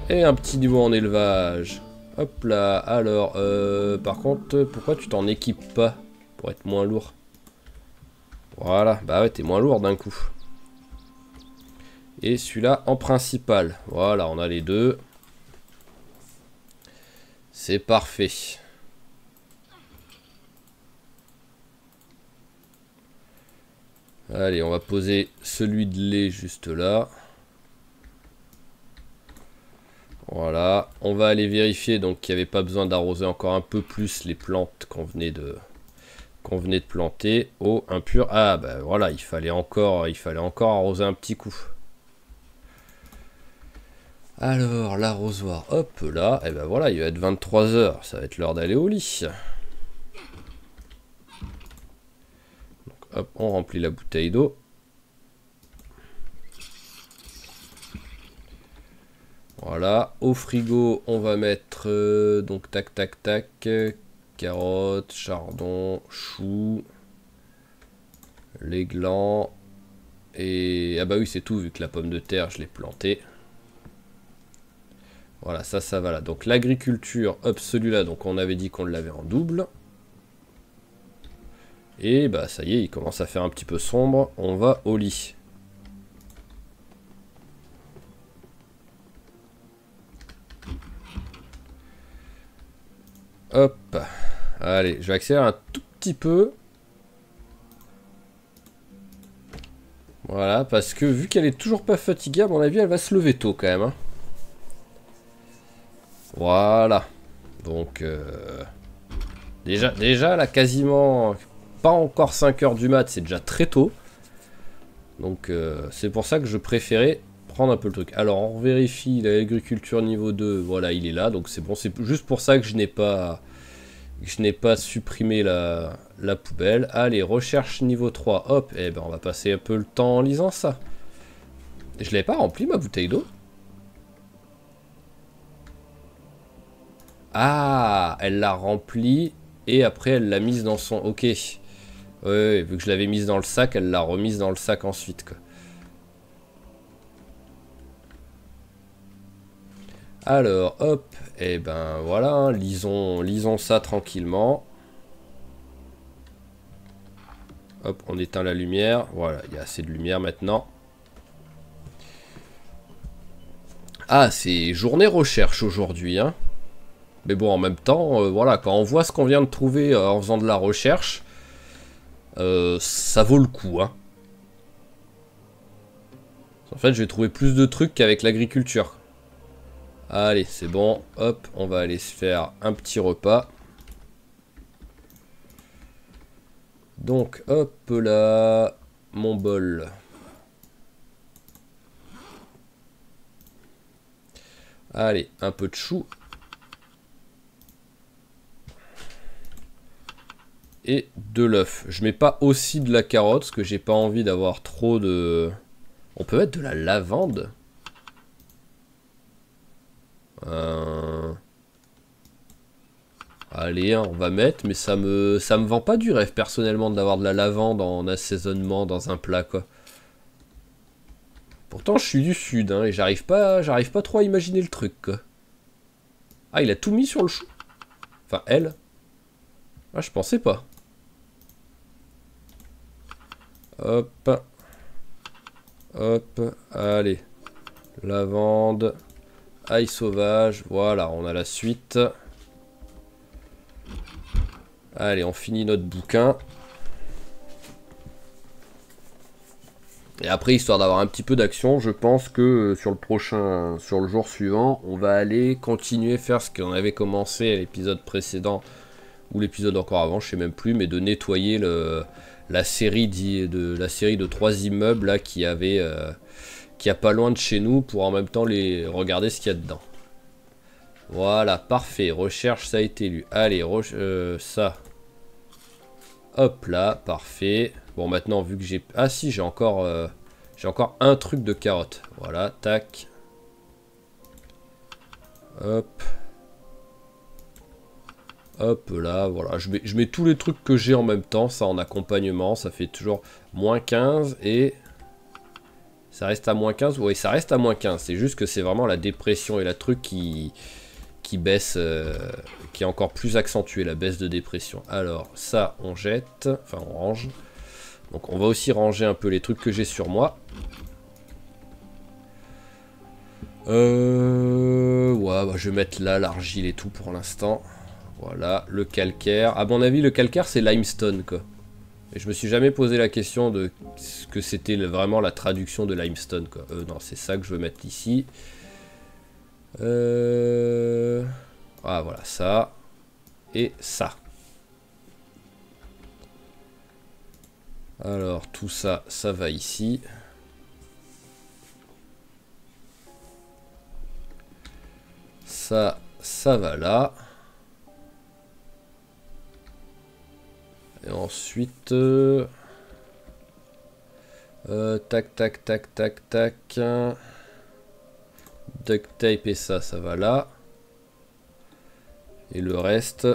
Et un petit niveau en élevage. Hop là, alors, par contre, pourquoi tu t'en équipes pas? Pour être moins lourd. Voilà, bah ouais, t'es moins lourd d'un coup. Et celui-là en principal. Voilà, on a les deux. C'est parfait. Allez, on va poser celui de lait juste là. Voilà, on va aller vérifier donc qu'il n'y avait pas besoin d'arroser encore un peu plus les plantes qu'on venait de planter. Eau impure. Ah bah voilà, il fallait encore arroser un petit coup. Alors l'arrosoir, hop là, et ben voilà, il va être 23 h, ça va être l'heure d'aller au lit. Donc hop, on remplit la bouteille d'eau. Voilà, au frigo, on va mettre donc tac tac tac, carottes, chardon, choux, les glands, et ah bah oui c'est tout vu que la pomme de terre je l'ai plantée. Voilà, ça va là. Donc l'agriculture, hop, celui-là, donc on avait dit qu'on l'avait en double. Et bah ça y est, il commence à faire un petit peu sombre, on va au lit. Hop, allez, je vais accélérer un tout petit peu. Voilà, parce que vu qu'elle est toujours pas fatiguée, à mon avis, elle va se lever tôt quand même. Hein. Voilà. Donc, déjà, là, quasiment pas encore 5 h du mat, c'est déjà très tôt. Donc, c'est pour ça que je préférais prendre un peu le truc. Alors, on vérifie l'agriculture niveau 2. Voilà, il est là. Donc, c'est bon. C'est juste pour ça que je n'ai pas supprimé la poubelle. Allez, recherche niveau 3. Hop, et ben, on va passer un peu le temps en lisant ça. Je l'avais pas rempli, ma bouteille d'eau. Ah, elle l'a remplie et après elle l'a mise dans son... Ok. Ouais, vu que je l'avais mise dans le sac, elle l'a remise dans le sac ensuite, quoi. Alors, hop, et ben voilà, hein, lisons ça tranquillement. Hop, on éteint la lumière. Voilà, il y a assez de lumière maintenant. Ah, c'est journée recherche aujourd'hui, hein. Mais bon, en même temps, voilà, quand on voit ce qu'on vient de trouver en faisant de la recherche, ça vaut le coup, hein. En fait, je vais trouver plus de trucs qu'avec l'agriculture. Allez, c'est bon. Hop, on va aller se faire un petit repas. Donc, hop là, mon bol. Allez, un peu de chou. Et de l'œuf. Je mets pas aussi de la carotte, parce que j'ai pas envie d'avoir trop de... On peut mettre de la lavande. Allez, hein, on va mettre, mais ça me vend pas du rêve personnellement d'avoir de la lavande en assaisonnement dans un plat, quoi. Pourtant, je suis du sud, hein, et j'arrive pas trop à imaginer le truc, quoi. Ah, il a tout mis sur le chou. Enfin, elle. Ah, je pensais pas. Hop. Hop. Allez. Lavande. Ail sauvage. Voilà, on a la suite. Allez, on finit notre bouquin. Et après, histoire d'avoir un petit peu d'action, je pense que sur le jour suivant, on va aller continuer faire ce qu'on avait commencé à l'épisode précédent, ou l'épisode encore avant, je sais même plus, mais de nettoyer la série de 3 immeubles là qui a pas loin de chez nous, pour en même temps les regarder ce qu'il y a dedans. Voilà, parfait, recherche, ça a été lu. Allez, ça. Hop là, parfait. Bon, maintenant, vu que j'ai... Ah si, j'ai encore un truc de carotte. Voilà, tac. Hop. Hop là, voilà. Je mets tous les trucs que j'ai en même temps, ça en accompagnement. Ça fait toujours moins 15 et... Ça reste à moins 15. Oui, ça reste à moins 15. C'est juste que c'est vraiment la dépression et la truc qui baisse, qui est encore plus accentuée, la baisse de dépression. Alors, ça, on jette. Enfin, on range. Donc, on va aussi ranger un peu les trucs que j'ai sur moi. Ouais, bah, je vais mettre là l'argile et tout pour l'instant. Voilà, le calcaire. À mon avis, le calcaire, c'est limestone, quoi. Et je me suis jamais posé la question de ce que c'était vraiment la traduction de limestone, quoi. Non, c'est ça que je veux mettre ici. Ah, voilà, ça. Et ça. Alors, tout ça, ça va ici. Ça, ça va là. Et ensuite... tac, tac, tac, tac, tac. Duct tape et ça, ça va là. Et le reste...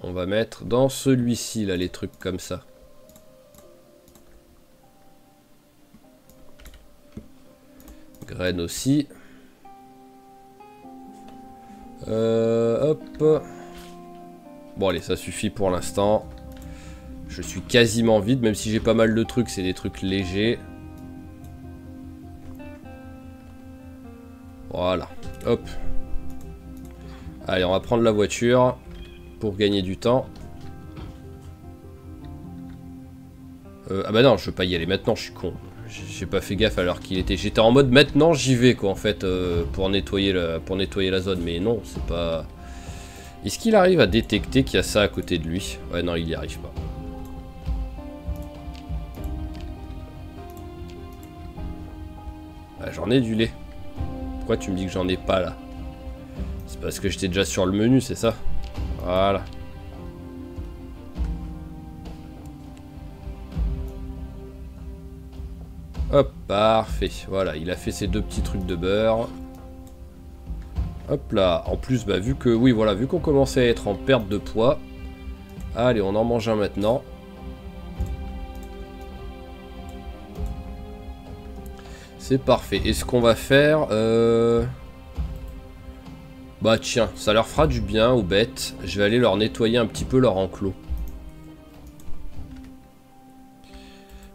on va mettre dans celui-ci, là, les trucs comme ça. Graines aussi. Hop. Bon, allez, ça suffit pour l'instant. Je suis quasiment vide, même si j'ai pas mal de trucs, c'est des trucs légers. Voilà. Hop. Allez, on va prendre la voiture pour gagner du temps. Ah bah non, je peux pas y aller maintenant, je suis con. J'ai pas fait gaffe à l'heure qu'il était. J'étais en mode maintenant j'y vais quoi en fait pour nettoyer la zone. Mais non, c'est pas... Est-ce qu'il arrive à détecter qu'il y a ça à côté de lui? Ouais non, il y arrive pas. Ah, j'en ai du lait. Pourquoi tu me dis que j'en ai pas là? C'est parce que j'étais déjà sur le menu, c'est ça? Voilà. Hop, parfait. Voilà, il a fait ses deux petits trucs de beurre. Hop là. En plus, bah, vu que, oui, voilà, vu qu'on commençait à être en perte de poids. Allez, on en mange un maintenant. C'est parfait. Et ce qu'on va faire... Bah tiens, ça leur fera du bien aux bêtes. Je vais aller leur nettoyer un petit peu leur enclos.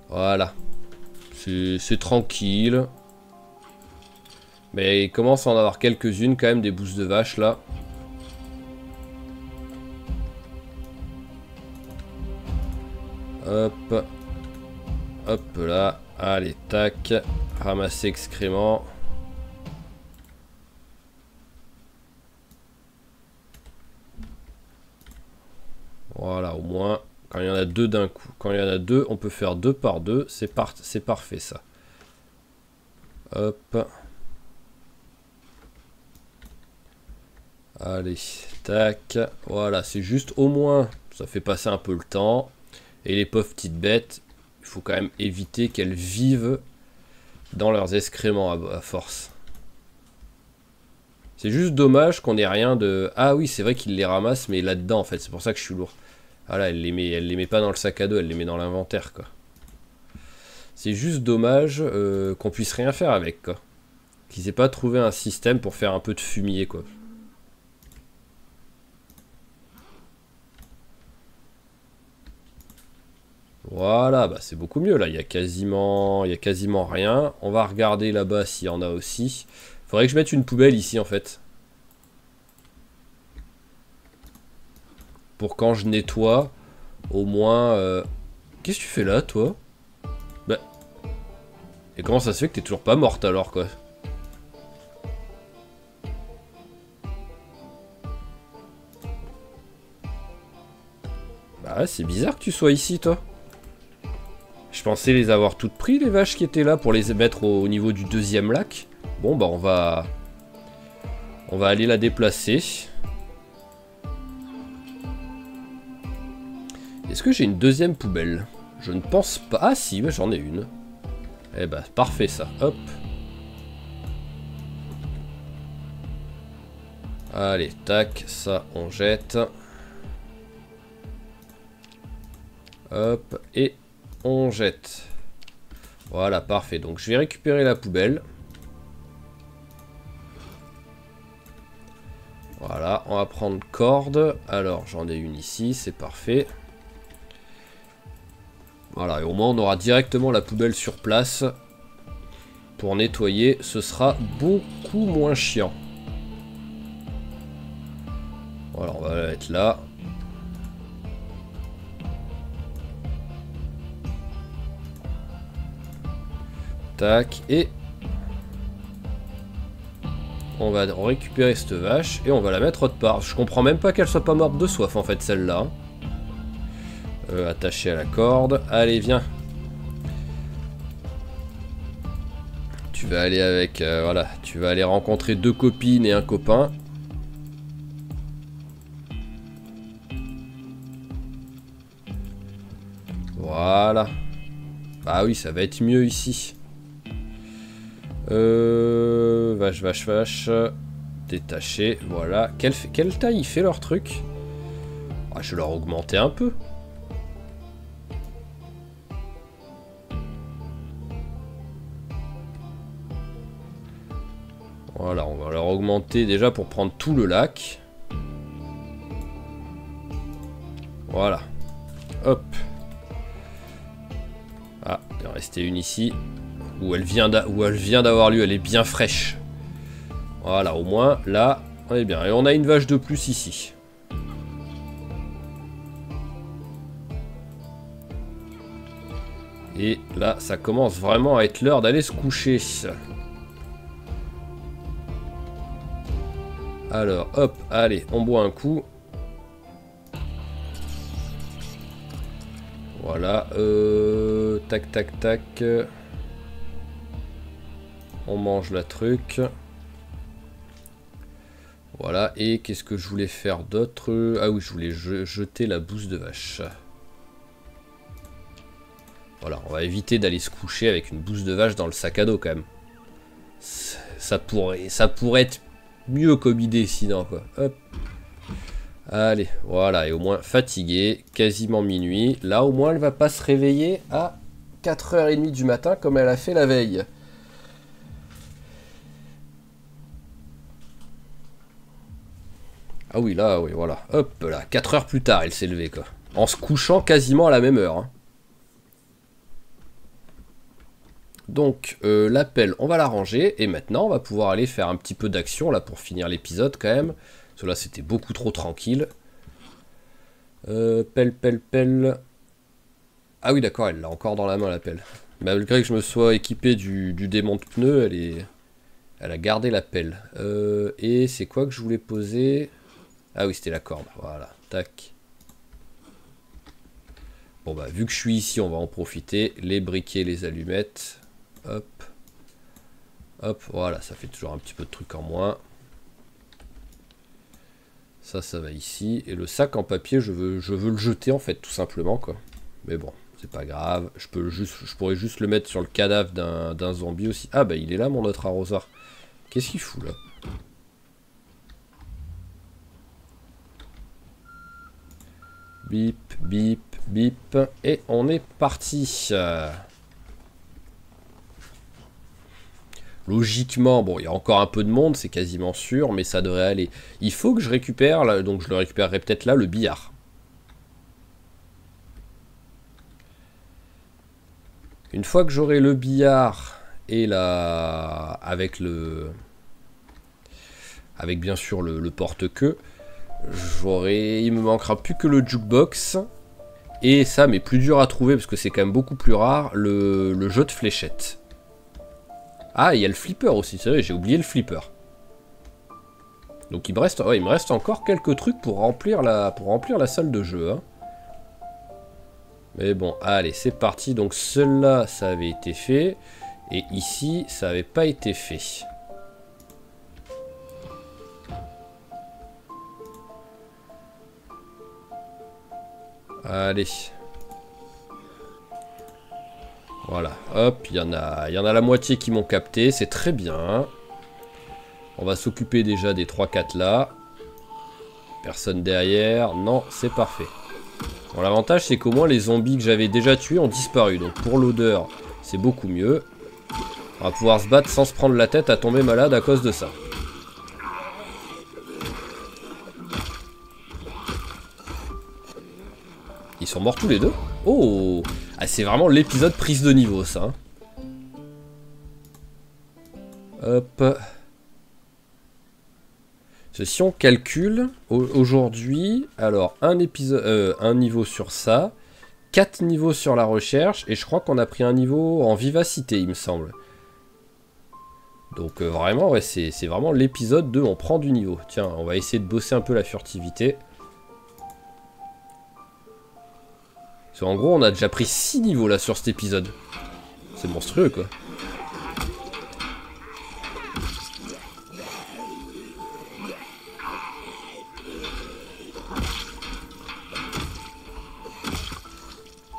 Voilà. C'est tranquille. Mais il commence à en avoir quelques-unes quand même, des bousses de vache là. Hop. Hop là. Allez, tac. Ramasser excréments. Voilà, au moins, quand il y en a deux d'un coup. Quand il y en a deux, on peut faire 2 par 2. C'est parfait, ça. Hop. Allez, tac. Voilà, c'est juste au moins, ça fait passer un peu le temps. Et les pauvres petites bêtes, il faut quand même éviter qu'elles vivent dans leurs excréments à force. C'est juste dommage qu'on ait rien de... Ah oui, c'est vrai qu'il les ramasse, mais là-dedans, en fait. C'est pour ça que je suis lourd. Ah là, elle les met pas dans le sac à dos, elle les met dans l'inventaire, quoi. C'est juste dommage qu'on puisse rien faire avec, quoi. Qu'ils aient pas trouvé un système pour faire un peu de fumier, quoi. Voilà, bah c'est beaucoup mieux, là. Il y a quasiment rien. On va regarder là-bas s'il y en a aussi. Faudrait que je mette une poubelle ici, en fait. Pour quand je nettoie, au moins... Qu'est-ce que tu fais là, toi? Bah... Et comment ça se fait que t'es toujours pas morte, alors, quoi? Bah ouais, c'est bizarre que tu sois ici, toi. Je pensais les avoir toutes pris, les vaches qui étaient là, pour les mettre au niveau du deuxième lac. Bon, bah on va aller la déplacer. Est-ce que j'ai une deuxième poubelle? Je ne pense pas. Ah si, bah, j'en ai une. Eh bah parfait ça. Hop. Allez, tac, ça on jette. Hop, et on jette. Voilà, parfait. Donc je vais récupérer la poubelle. Voilà, on va prendre corde. Alors, j'en ai une ici, c'est parfait. Voilà, et au moins on aura directement la poubelle sur place. Pour nettoyer, ce sera beaucoup moins chiant. Voilà, on va la mettre là. tac. Et on va récupérer cette vache et on va la mettre autre part. Je comprends même pas qu'elle soit pas morte de soif en fait celle-là. Attachée à la corde. Allez, viens. Tu vas aller avec... voilà, tu vas aller rencontrer 2 copines et un copain. Voilà. Bah oui, ça va être mieux ici. Vache, vache, vache. Détaché, voilà. Quelle taille il fait leur truc? Ah, je vais leur augmenter un peu. Voilà, on va leur augmenter déjà pour prendre tout le lac. Voilà. Hop. Ah, il en restait une ici. Où elle vient d'avoir lieu, elle est bien fraîche. Voilà, au moins, là, on est bien. Et on a une vache de plus ici. Et là, ça commence vraiment à être l'heure d'aller se coucher. Alors, hop, allez, on boit un coup. Voilà, tac, tac, tac. On mange la truc. Voilà, et qu'est-ce que je voulais faire d'autre? Ah oui, je voulais jeter la bouse de vache. Voilà, on va éviter d'aller se coucher avec une bouse de vache dans le sac à dos quand même. Ça pourrait être mieux comme idée sinon quoi. Hop. Allez, voilà, et au moins fatigué, quasiment minuit. Là au moins elle va pas se réveiller à 4h30 du matin comme elle a fait la veille. Ah oui, là, oui, voilà. Hop là, 4 heures plus tard elle s'est levée quoi. En se couchant quasiment à la même heure. Hein. Donc la pelle, on va la ranger et maintenant on va pouvoir aller faire un petit peu d'action là pour finir l'épisode quand même. Parce que là c'était beaucoup trop tranquille. Pelle, pelle, pelle. Ah oui d'accord, elle l'a encore dans la main la pelle. Malgré que je me sois équipé du démon de pneus, elle a gardé la pelle. Et c'est quoi que je voulais poser? Ah oui c'était la corde, voilà, tac. Bon bah vu que je suis ici on va en profiter. Les briquets, les allumettes. Hop. Hop, voilà, ça fait toujours un petit peu de truc en moins. Ça va ici. Et le sac en papier, je veux le jeter en fait, tout simplement quoi. Mais bon, c'est pas grave. Je pourrais juste le mettre sur le cadavre d'un zombie aussi. Ah bah il est là mon autre arrosoir. Qu'est-ce qu'il fout là? Bip, bip, bip. Et on est parti. Logiquement, bon, il y a encore un peu de monde, c'est quasiment sûr, mais ça devrait aller. Il faut que je récupère, là, donc je le récupérerai peut-être là, le billard. Une fois que j'aurai le billard et la... avec bien sûr le porte-queue, il me manquera plus que le jukebox. Et ça, mais plus dur à trouver, parce que c'est quand même beaucoup plus rare, le jeu de fléchettes. Ah, il y a le flipper aussi, c'est vrai, j'ai oublié le flipper. Donc il me reste encore quelques trucs pour remplir la salle de jeu. Hein. Mais bon, allez, c'est parti. Donc cela, ça avait été fait. Et ici, ça n'avait pas été fait. Allez. Voilà, hop, il y en a la moitié qui m'ont capté, c'est très bien. On va s'occuper déjà des 3-4 là. Personne derrière, non, c'est parfait. Bon, l'avantage c'est qu'au moins les zombies que j'avais déjà tués ont disparu. Donc pour l'odeur, c'est beaucoup mieux. On va pouvoir se battre sans se prendre la tête à tomber malade à cause de ça. Ils sont morts tous les deux? Oh! Ah, c'est vraiment l'épisode prise de niveau, ça. Hein. Hop. Si on calcule, aujourd'hui, alors, un niveau sur ça, 4 niveaux sur la recherche, et je crois qu'on a pris un niveau en vivacité, il me semble. Donc vraiment, ouais, c'est vraiment l'épisode 2, on prend du niveau. Tiens, on va essayer de bosser un peu la furtivité. Parce qu'en gros, on a déjà pris 6 niveaux là sur cet épisode. C'est monstrueux, quoi.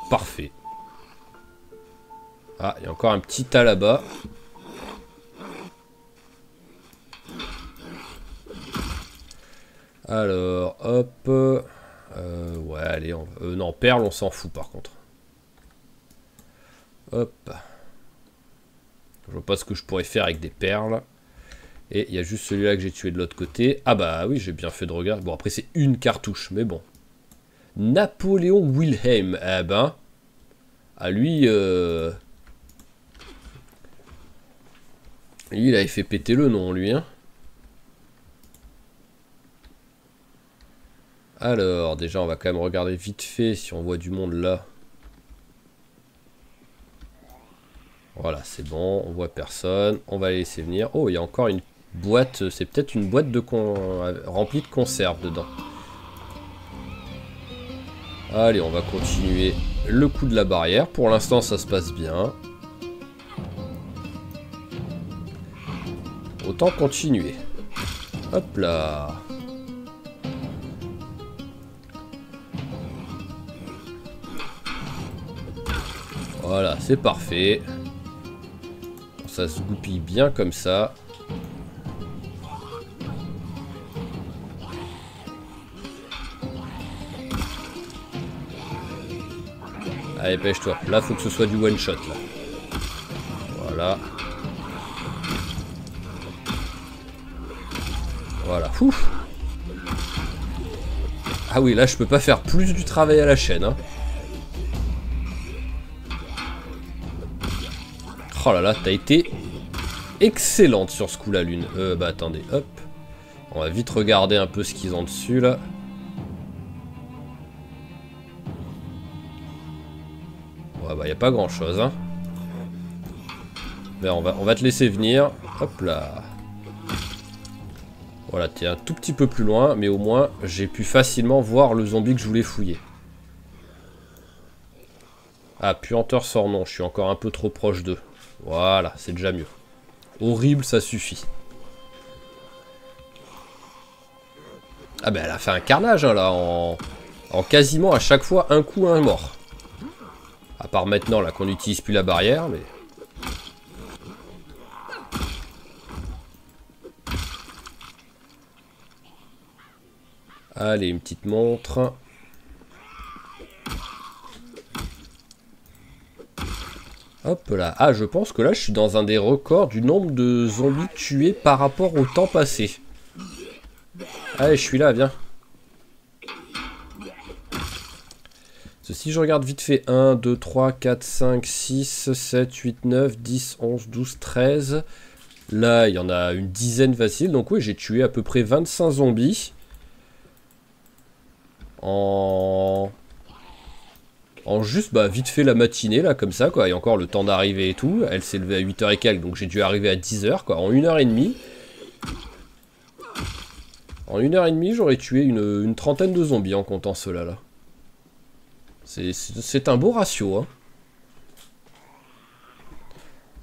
Parfait. Ah, il y a encore un petit tas là-bas. Alors, hop. Ouais, allez. Non, perle, on s'en fout par contre. Hop. Je vois pas ce que je pourrais faire avec des perles. Et il y a juste celui-là que j'ai tué de l'autre côté. Ah bah oui, j'ai bien fait de regarder. Bon, après, c'est une cartouche, mais bon. Napoléon Wilhelm. Eh ben. À lui, lui, il avait fait péter le nom, lui, hein. Alors, déjà, on va quand même regarder vite fait si on voit du monde là. Voilà, c'est bon, on voit personne. On va les laisser venir. Oh, il y a encore une boîte. C'est peut-être une boîte de remplie de conserves dedans. Allez, on va continuer le coup de la barrière. Pour l'instant, ça se passe bien. Autant continuer. Hop là. Voilà, c'est parfait. Ça se goupille bien comme ça. Allez, pêche-toi. Là, faut que ce soit du one shot, là. Voilà. Voilà. Ouf. Ah oui, là, je peux pas faire plus du travail à la chaîne, hein. Oh là là, t'as été excellente sur ce coup, la lune. Bah attendez, hop. On va vite regarder un peu ce qu'ils ont dessus, là. Ouais, bah, y a pas grand chose, hein. Mais on va te laisser venir. Hop là. Voilà, t'es un tout petit peu plus loin, mais au moins, j'ai pu facilement voir le zombie que je voulais fouiller. Ah, puanteur sort non, je suis encore un peu trop proche d'eux. Voilà, c'est déjà mieux. Horrible, ça suffit. Ah ben elle a fait un carnage hein, là, en quasiment à chaque fois un coup un mort. À part maintenant là qu'on n'utilise plus la barrière, mais... Allez, une petite montre. Hop là. Ah, je pense que là, je suis dans un des records du nombre de zombies tués par rapport au temps passé. Allez, je suis là, viens. Si je regarde vite fait, 1, 2, 3, 4, 5, 6, 7, 8, 9, 10, 11, 12, 13. Là, il y en a une dizaine facile. Donc oui, j'ai tué à peu près 25 zombies. En juste, bah, vite fait la matinée, là, comme ça, quoi. Et encore le temps d'arriver et tout. Elle s'est levée à 8h et quelques, donc j'ai dû arriver à 10h, quoi. En 1h30. En 1h30, j'aurais tué une trentaine de zombies en comptant ceux-là, là. C'est un beau ratio, hein.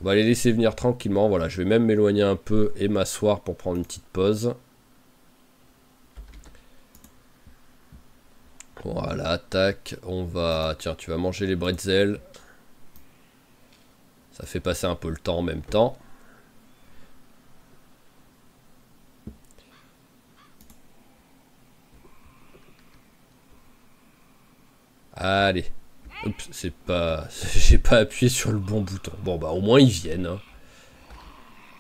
On va les laisser venir tranquillement. Voilà, je vais même m'éloigner un peu et m'asseoir pour prendre une petite pause. Voilà, tac. On va... Tiens, tu vas manger les bretzels. Ça fait passer un peu le temps en même temps. Allez. Oups, c'est pas... J'ai pas appuyé sur le bon bouton. Bon, bah au moins ils viennent. Hein.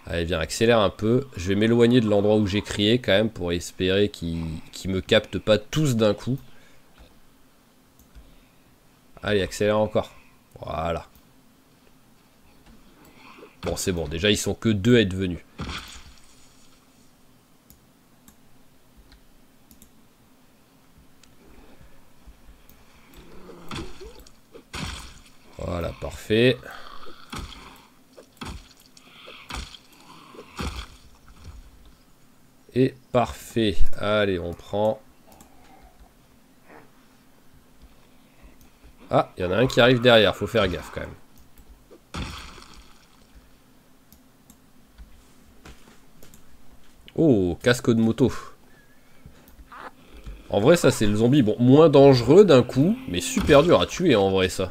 Allez, viens, accélère un peu. Je vais m'éloigner de l'endroit où j'ai crié quand même pour espérer qu'ils me captent pas tous d'un coup. Allez, accélère encore. Voilà. Bon, c'est bon. Déjà, ils sont que 2 à être venus. Voilà, parfait. Et parfait. Allez, on prend. Ah, il y en a un qui arrive derrière, faut faire gaffe quand même. Oh, casque de moto. En vrai, ça c'est le zombie. Bon, moins dangereux d'un coup, mais super dur à tuer en vrai ça.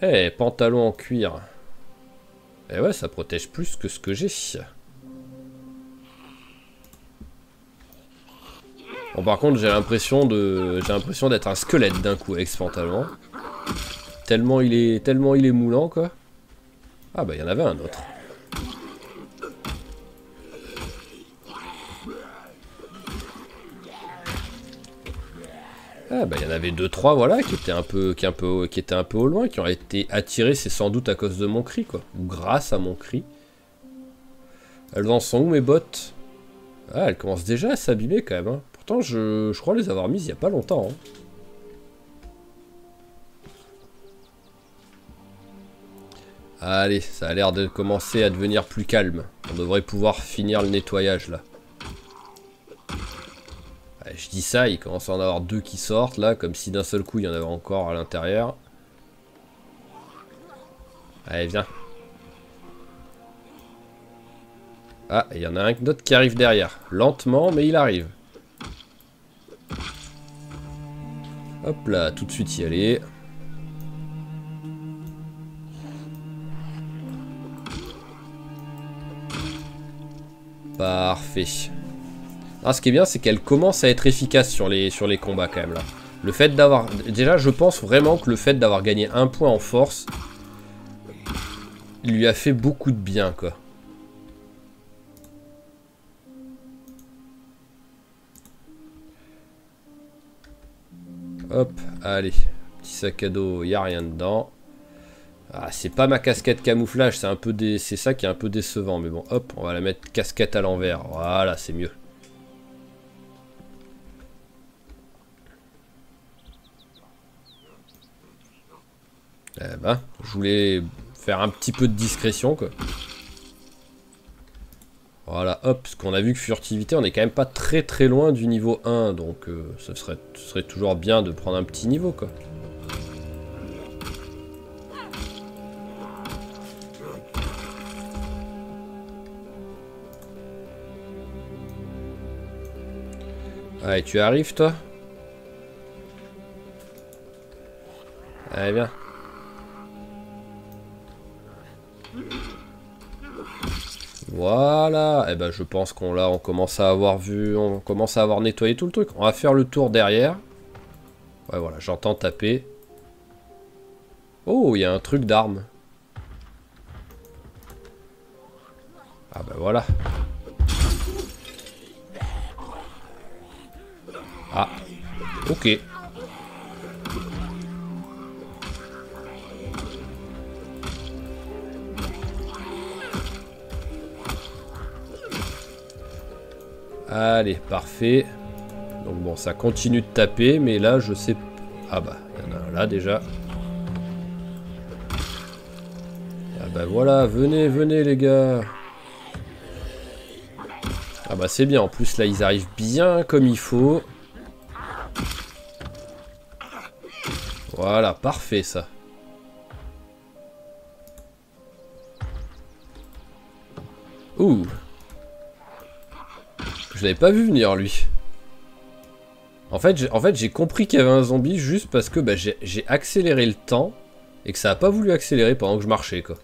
Eh, pantalon en cuir. Eh ouais, ça protège plus que ce que j'ai. Bon, par contre, j'ai l'impression d'être un squelette d'un coup avec ce pantalon. Tellement il est moulant quoi. Ah bah il y en avait un autre. Ah bah il y en avait 2-3 voilà qui étaient un peu au loin, qui ont été attirés, c'est sans doute à cause de mon cri quoi, ou grâce à mon cri. Elles en sont où mes bottes? Ah elles commencent déjà à s'abîmer quand même hein. Pourtant je crois les avoir mises il y a pas longtemps hein. Allez, ça a l'air de commencer à devenir plus calme. On devrait pouvoir finir le nettoyage là. Ouais, je dis ça, il commence à en avoir 2 qui sortent là, comme si d'un seul coup il y en avait encore à l'intérieur. Allez, viens. Ah, il y en a un autre qui arrive derrière. Lentement, mais il arrive. Hop là, tout de suite y aller. Parfait. Ah, ce qui est bien, c'est qu'elle commence à être efficace sur les combats quand même là. Le fait d'avoir... Déjà, je pense vraiment que le fait d'avoir gagné 1 point en force lui a fait beaucoup de bien quoi. Hop, allez. Petit sac à dos, il n'y a rien dedans. Ah, c'est pas ma casquette camouflage, c'est ça qui est un peu décevant. Mais bon, hop, on va la mettre casquette à l'envers. Voilà, c'est mieux. Eh ben, je voulais faire un petit peu de discrétion, quoi. Voilà, hop, parce qu'on a vu que furtivité, on est quand même pas très très loin du niveau 1. Donc, ce serait toujours bien de prendre un petit niveau, quoi. Allez, tu arrives, toi? Allez, viens. Voilà. Et ben, je pense on commence à avoir on commence à avoir nettoyé tout le truc. On va faire le tour derrière. Ouais, voilà, j'entends taper. Oh, il y a un truc d'arme. Ah bah voilà. Ah, ok. Allez, parfait. Donc bon, ça continue de taper, mais là, je sais... Ah bah, il y en a un là déjà. Ah bah voilà, venez, venez les gars. Ah bah c'est bien, en plus là, ils arrivent bien comme il faut. Voilà, parfait ça. Ouh. Je l'avais pas vu venir lui. En fait, j'ai compris qu'il y avait un zombie juste parce que bah, j'ai accéléré le temps et que ça a pas voulu accélérer pendant que je marchais quoi.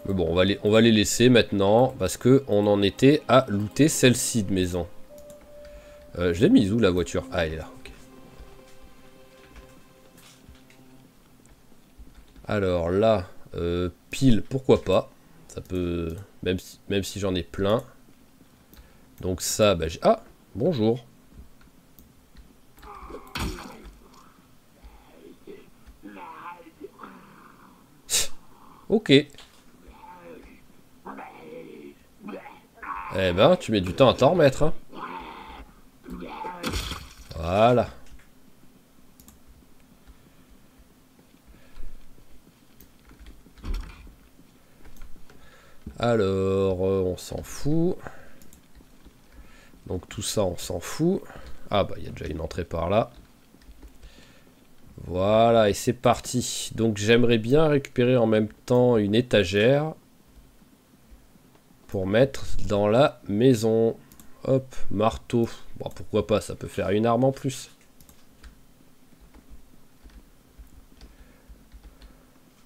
Mais bon, on va les laisser maintenant parce que on en était à looter celle-ci de maison. Je l'ai mise où la voiture? Ah, elle est là. Okay. Alors là, pile, pourquoi pas. Ça peut, même si j'en ai plein. Donc ça, bah j'ai... Ah, bonjour. Ok. Eh ben, tu mets du temps à t'en remettre. Hein. Voilà. Alors, on s'en fout. Donc tout ça, on s'en fout. Ah bah, il y a déjà une entrée par là. Voilà, et c'est parti. Donc j'aimerais bien récupérer en même temps une étagère pour mettre dans la maison. Hop, marteau. Bon, pourquoi pas, ça peut faire une arme en plus.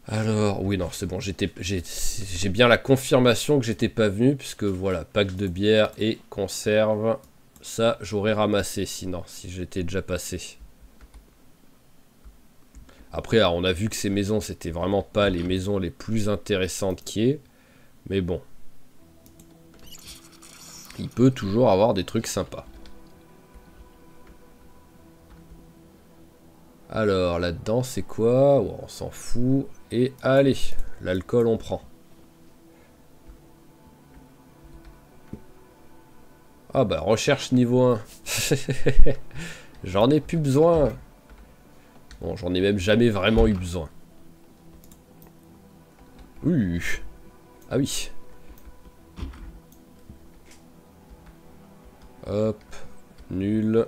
Alors, oui, non, c'est bon, j'ai bien la confirmation que j'étais pas venu, puisque voilà, pack de bière et conserve. Ça, j'aurais ramassé sinon, si j'étais déjà passé. Après, alors, on a vu que ces maisons, c'était vraiment pas les maisons les plus intéressantes qui est. Mais bon. Il peut toujours avoir des trucs sympas. Alors, là-dedans, c'est quoi? Oh, on s'en fout. Et allez, l'alcool, on prend. Ah bah, recherche niveau 1. J'en ai plus besoin. Bon, j'en ai même jamais vraiment eu besoin. Ah oui. Hop. Nul.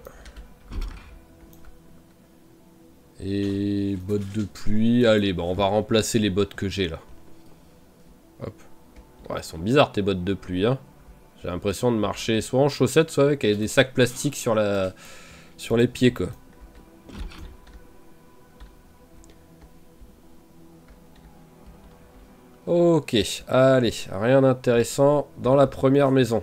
Et bottes de pluie. Allez, bah on va remplacer les bottes que j'ai là. Hop. Ouais, elles sont bizarres tes bottes de pluie, hein. J'ai l'impression de marcher soit en chaussettes, soit avec des sacs plastiques sur les pieds, quoi. Ok, allez, rien d'intéressant dans la première maison.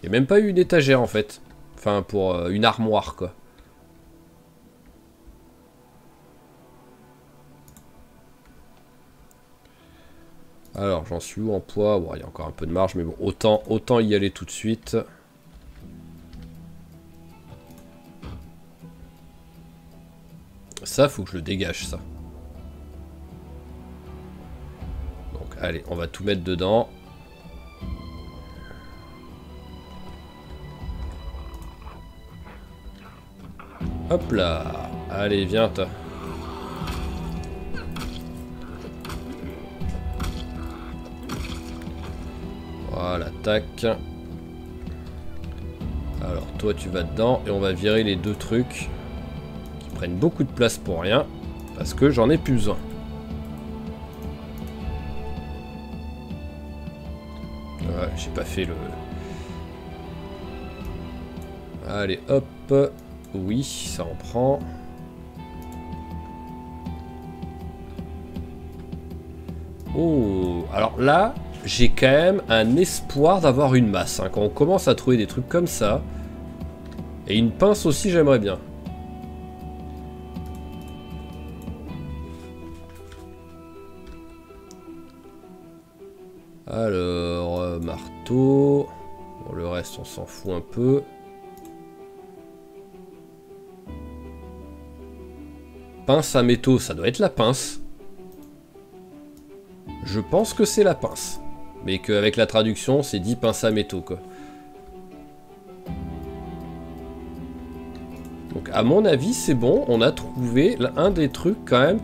Il n'y a même pas eu une étagère en fait. Enfin, pour une armoire, quoi. Alors, j'en suis où en poids? Bon, il y a encore un peu de marge, mais bon, autant y aller tout de suite. Ça, faut que je le dégage, ça. Donc, allez, on va tout mettre dedans. Hop là. Allez, viens, toi. Voilà, tac. Alors, toi, tu vas dedans. Et on va virer les deux trucs qui prennent beaucoup de place pour rien. Parce que j'en ai plus besoin. Ouais, j'ai pas fait le... Allez, hop. Oui, ça en prend. Oh, alors là, j'ai quand même un espoir d'avoir une masse. Hein, quand on commence à trouver des trucs comme ça. Et une pince aussi, j'aimerais bien. Alors, marteau. Bon, le reste, on s'en fout un peu. Pince à métaux, ça doit être la pince. Je pense que c'est la pince. Mais qu'avec la traduction, c'est dit pince à métaux, quoi. Donc, à mon avis, c'est bon. On a trouvé un des trucs, quand même,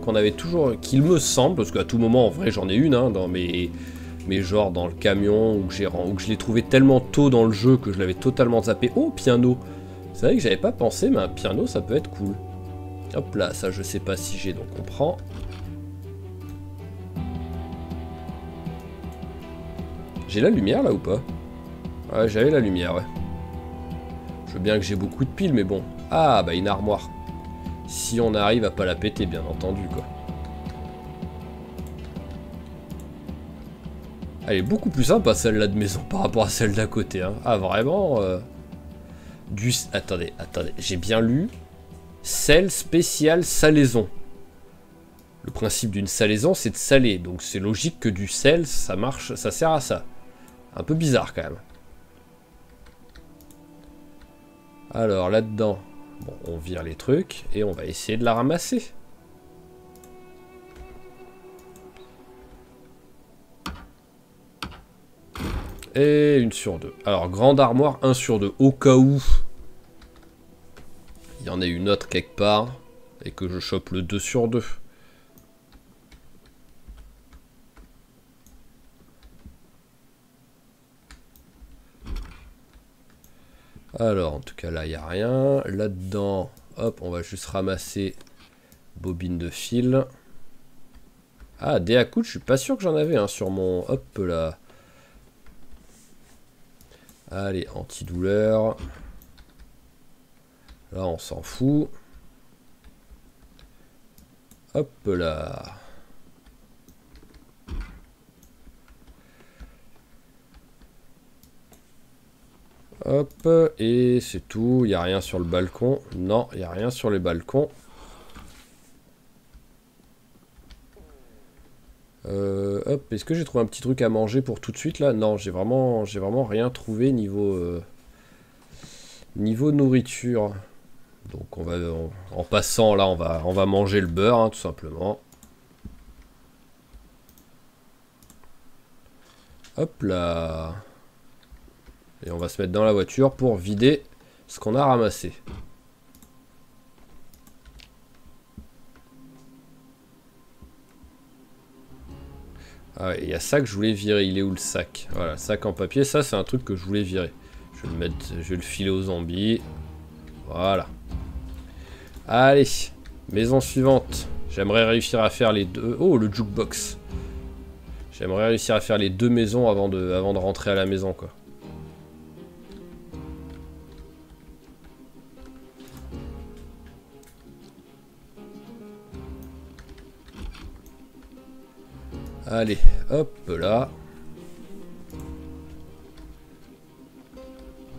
qu'on avait toujours... Qu'il me semble, parce qu'à tout moment, en vrai, j'en ai une, hein, dans mes genres dans le camion, où je l'ai trouvé tellement tôt dans le jeu que je l'avais totalement zappé. Oh, piano! C'est vrai que j'avais pas pensé, mais un piano, ça peut être cool. Hop là, ça je sais pas si j'ai, donc on prend. J'ai la lumière là ou pas? Ouais, j'avais la lumière, ouais. Je veux bien que j'ai beaucoup de piles, mais bon. Ah, bah une armoire. Si on arrive à pas la péter, bien entendu, quoi. Elle est beaucoup plus sympa celle-là de maison par rapport à celle d'à côté, hein. Ah, vraiment Attendez, j'ai bien lu. Sel spécial salaison. Le principe d'une salaison, c'est de saler. Donc c'est logique que du sel, ça marche, ça sert à ça. Un peu bizarre quand même. Alors là-dedans, bon, on vire les trucs et on va essayer de la ramasser. Et une sur deux. Alors grande armoire 1 sur 2. Au cas où il y en a une autre quelque part et que je chope le 2 sur 2. Alors, en tout cas, là, il n'y a rien. Là-dedans, hop, on va juste ramasser bobine de fil. Ah, dé à coude, je suis pas sûr que j'en avais hein, sur mon... Hop là. Allez, antidouleur. Là, on s'en fout. Hop là. Hop, et c'est tout. Il n'y a rien sur le balcon. Non, il n'y a rien sur les balcons. Hop, est-ce que j'ai trouvé un petit truc à manger pour tout de suite là? Non, j'ai vraiment rien trouvé niveau nourriture. Donc en passant là, on va manger le beurre hein, tout simplement. Hop là. Et on va se mettre dans la voiture pour vider ce qu'on a ramassé. Ah, il y a ça que je voulais virer. Il est où le sac? Voilà, sac en papier. Ça, c'est un truc que je voulais virer. Je vais je vais le filer aux zombies. Voilà. Allez, maison suivante. J'aimerais réussir à faire les deux... Oh, le jukebox. J'aimerais réussir à faire les deux maisons avant de rentrer à la maison, quoi. Allez, hop là.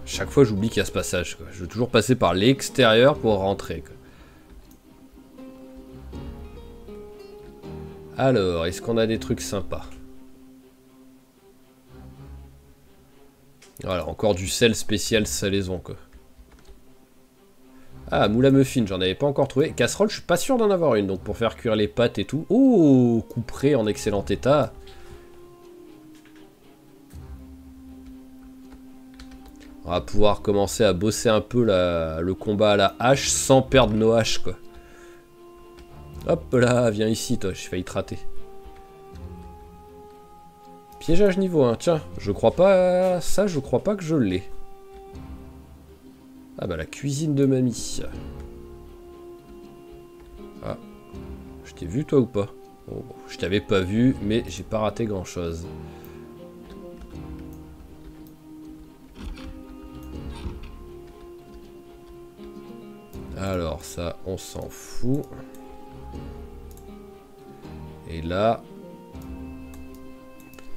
Chaque fois, j'oublie qu'il y a ce passage, quoi. Je veux toujours passer par l'extérieur pour rentrer, quoi. Alors, est-ce qu'on a des trucs sympas? Voilà, encore du sel spécial salaison, quoi. Ah, moule à muffin, j'en avais pas encore trouvé. Casserole, je suis pas sûr d'en avoir une, donc pour faire cuire les pâtes et tout. Oh, couperé en excellent état. On va pouvoir commencer à bosser un peu le combat à la hache sans perdre nos haches, quoi. Hop là, viens ici, toi, j'ai failli te rater. Piégeage niveau 1, tiens, je crois pas... Ça, je crois pas que je l'ai. Ah bah la cuisine de mamie. Ah, je t'ai vu toi ou pas? Oh, je t'avais pas vu, mais j'ai pas raté grand chose. Alors ça, on s'en fout. Et là...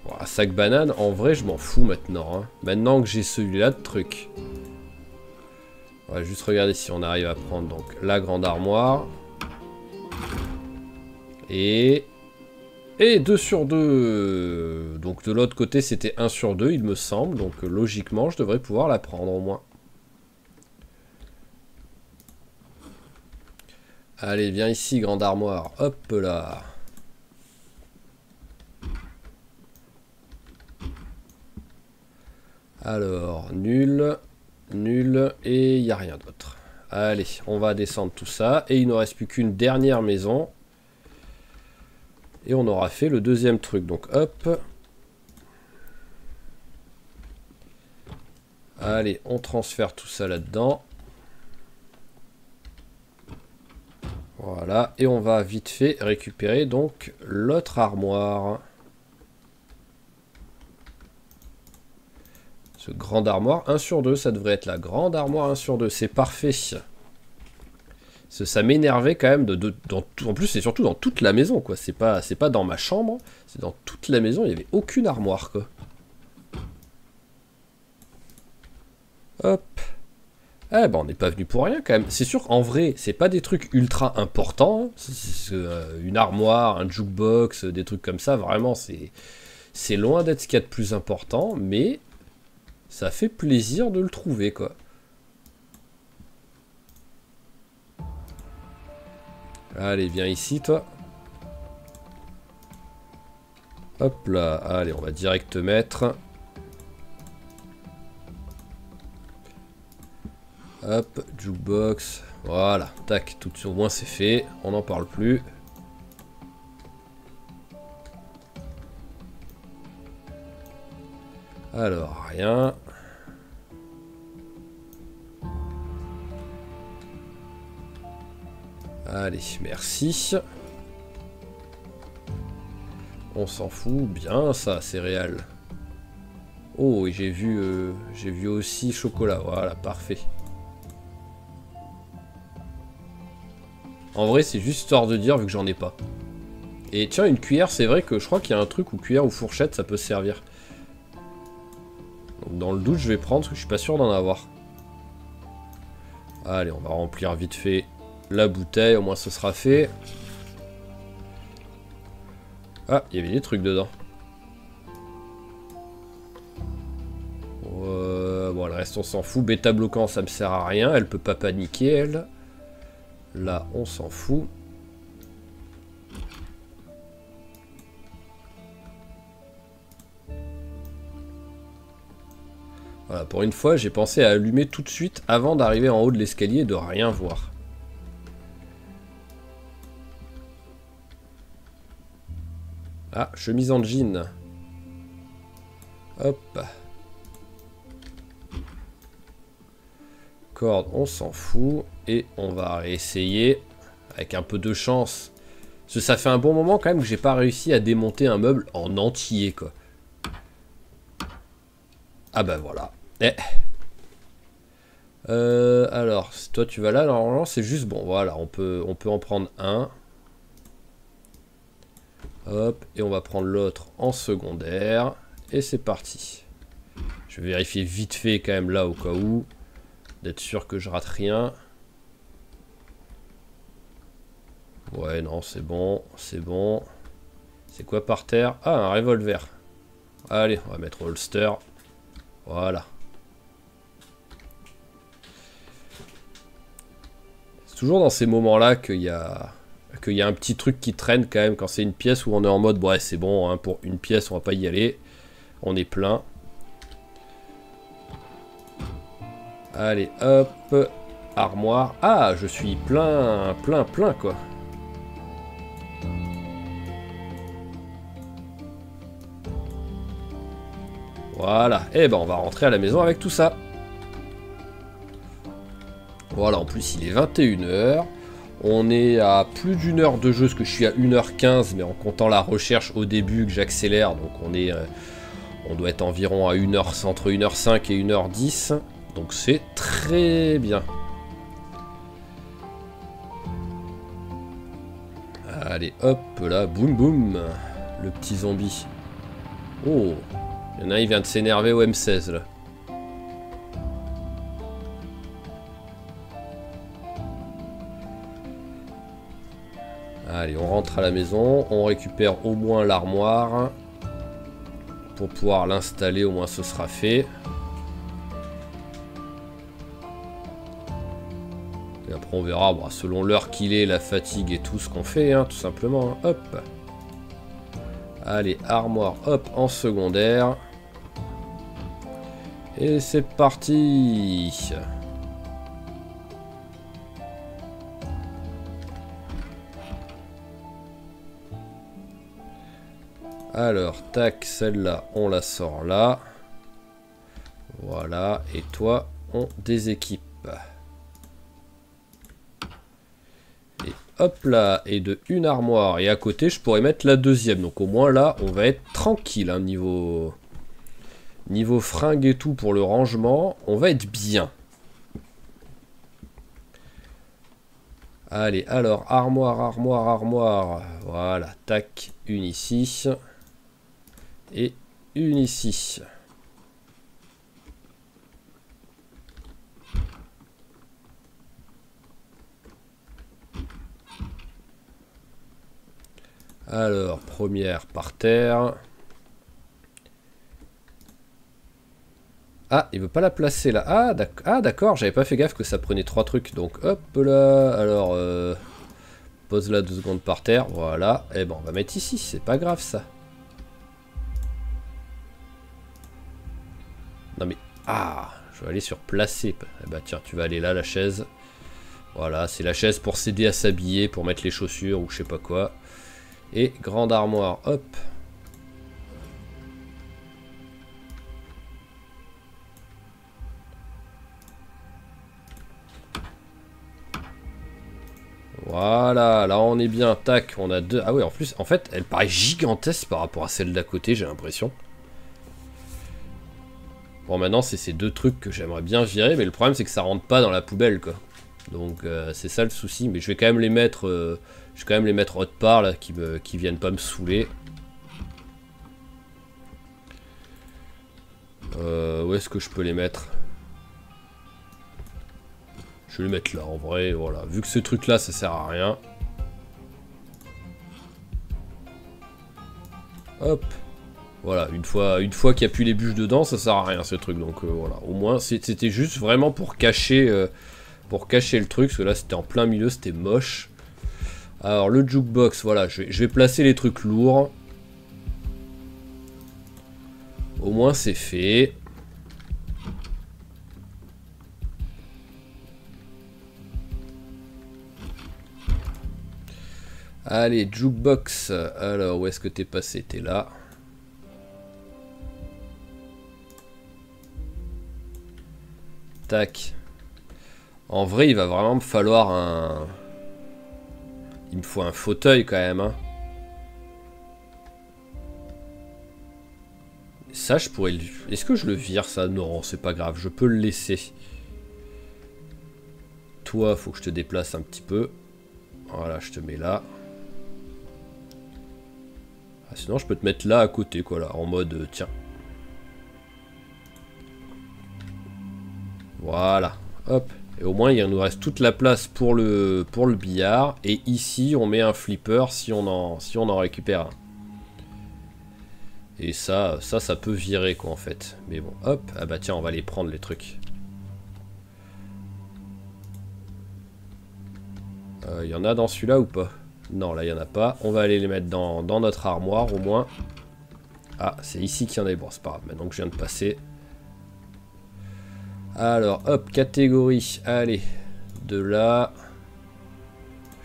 Oh, un sac banane, en vrai je m'en fous maintenant. Hein. Maintenant que j'ai celui-là de truc. On va juste regarder si on arrive à prendre donc la grande armoire. Et 2 sur 2. Donc de l'autre côté c'était 1 sur 2 il me semble. Donc logiquement je devrais pouvoir la prendre au moins. Allez viens ici grande armoire. Hop là. Alors nul. Nul. Et il n'y a rien d'autre. Allez on va descendre tout ça. Et il ne reste plus qu'une dernière maison. Et on aura fait le deuxième truc. Donc hop. Allez, on transfère tout ça là-dedans. Voilà. Et on va vite fait récupérer donc l'autre armoire. Ce grande armoire 1 sur 2. Ça devrait être la grande armoire 1 sur 2. C'est parfait. Ça m'énervait quand même en plus c'est surtout dans toute la maison quoi. C'est pas dans ma chambre, c'est dans toute la maison, il n'y avait aucune armoire quoi. Hop. Eh ben on n'est pas venu pour rien quand même. C'est sûr qu'en vrai, c'est pas des trucs ultra importants. Une armoire, un jukebox, des trucs comme ça, vraiment c'est loin d'être ce qu'il y a de plus important, mais ça fait plaisir de le trouver quoi. Allez, viens ici, toi. Hop là, allez, on va direct te mettre. Hop, jukebox. Voilà, tac, tout au moins c'est fait. On n'en parle plus. Alors, rien. Allez, merci. On s'en fout. Bien ça, céréales. Oh, et j'ai vu aussi chocolat. Voilà, parfait. En vrai, c'est juste histoire de dire, vu que j'en ai pas. Et tiens, une cuillère, c'est vrai que je crois qu'il y a un truc où cuillère ou fourchette, ça peut servir. Donc dans le doute, je vais prendre, parce que je suis pas sûr d'en avoir. Allez, on va remplir vite fait la bouteille, au moins ce sera fait. Ah, il y avait des trucs dedans. Bon, le reste, on s'en fout. Bêta bloquant, ça me sert à rien. Elle peut pas paniquer, elle. Là, on s'en fout. Voilà, pour une fois, j'ai pensé à allumer tout de suite avant d'arriver en haut de l'escalier et de rien voir. Ah, chemise en jean. Hop. Corde, on s'en fout. Et on va réessayer avec un peu de chance. Parce que ça fait un bon moment quand même que j'ai pas réussi à démonter un meuble en entier, quoi. Ah bah voilà. Eh. Alors, si toi tu vas là, normalement c'est juste bon. Voilà, on peut en prendre un. Hop, et on va prendre l'autre en secondaire. Et c'est parti. Je vais vérifier vite fait quand même là au cas où. D'être sûr que je rate rien. Ouais, non, c'est bon, c'est bon. C'est quoi par terre? Ah, un revolver. Allez, on va mettre holster. Voilà. C'est toujours dans ces moments-là qu'il y a un petit truc qui traîne quand même quand c'est une pièce où on est en mode, ouais, c'est bon, hein, pour une pièce, on va pas y aller. On est plein. Allez, hop. Armoire. Ah, je suis plein, quoi. Voilà. Et ben, on va rentrer à la maison avec tout ça. Voilà, en plus, il est 21 h. On est à plus d'une heure de jeu, parce que je suis à 1h15, mais en comptant la recherche au début que j'accélère, donc on doit être environ à 1h, entre 1h05 et 1h10. Donc c'est très bien. Allez, hop, là, boum boum. Le petit zombie. Oh, il y en a un, il vient de s'énerver au M16, là. Allez, on rentre à la maison. On récupère au moins l'armoire. Pour pouvoir l'installer, au moins ce sera fait. Et après on verra, bon, selon l'heure qu'il est, la fatigue et tout ce qu'on fait, hein, tout simplement. Hein. Hop. Allez, armoire, hop, en secondaire. Et c'est parti. Alors, tac, celle-là, on la sort là. Voilà, et toi, on déséquipe. Et hop là, et de une armoire. Et à côté, je pourrais mettre la deuxième. Donc au moins là, on va être tranquille, hein, niveau fringues et tout pour le rangement. On va être bien. Allez, alors, armoire. Voilà, tac, une ici. Et une ici. Alors, première par terre. Ah, il veut pas la placer là. Ah, d'accord, j'avais pas fait gaffe que ça prenait 3 trucs. Donc, hop là. Alors, pose-la 2 secondes par terre. Voilà. Et ben, on va mettre ici. C'est pas grave ça. Non mais... Ah, je vais aller sur placer. Eh bah tiens, tu vas aller là, la chaise. Voilà, c'est la chaise pour s'aider à s'habiller, pour mettre les chaussures ou je sais pas quoi. Et grande armoire, hop. Voilà, là on est bien, tac, on a deux... Ah oui, en plus, en fait, elle paraît gigantesque par rapport à celle d'à côté, j'ai l'impression. Bon, maintenant, c'est ces deux trucs que j'aimerais bien virer, mais le problème, c'est que ça rentre pas dans la poubelle, quoi. Donc, c'est ça le souci, mais je vais quand même les mettre... je vais quand même les mettre autre part, là, qui viennent pas me saouler. Où est-ce que je peux les mettre? Je vais les mettre là, en vrai, voilà. Vu que ce truc-là, ça sert à rien. Hop. Voilà, une fois qu'il n'y a plus les bûches dedans, ça sert à rien, ce truc. Donc, voilà. Au moins, c'était juste vraiment pour cacher le truc, parce que là, c'était en plein milieu, c'était moche. Alors, le jukebox, voilà, je vais placer les trucs lourds. Au moins, c'est fait. Allez, jukebox. Alors, où est-ce que t'es passé? T'es là. Tac. En vrai, il va vraiment me falloir un... Il me faut un fauteuil quand même, hein. Ça, je pourrais le... Est-ce que je le vire, ça? Non, c'est pas grave, je peux le laisser. Toi, faut que je te déplace un petit peu. Voilà, je te mets là. Ah, sinon, je peux te mettre là à côté, quoi, là, en mode, tiens. Voilà, hop. Et au moins, il nous reste toute la place pour le billard. Et ici, on met un flipper si on en récupère un. Et ça peut virer, quoi, en fait. Mais bon, hop. Ah bah tiens, on va les prendre, les trucs. Il y en a dans celui-là ou pas? Non, là, il n'y en a pas. On va aller les mettre dans notre armoire, au moins. Ah, c'est ici qu'il y en a. Bon, c'est pas grave, maintenant que je viens de passer. Alors, hop, catégorie. Allez, de là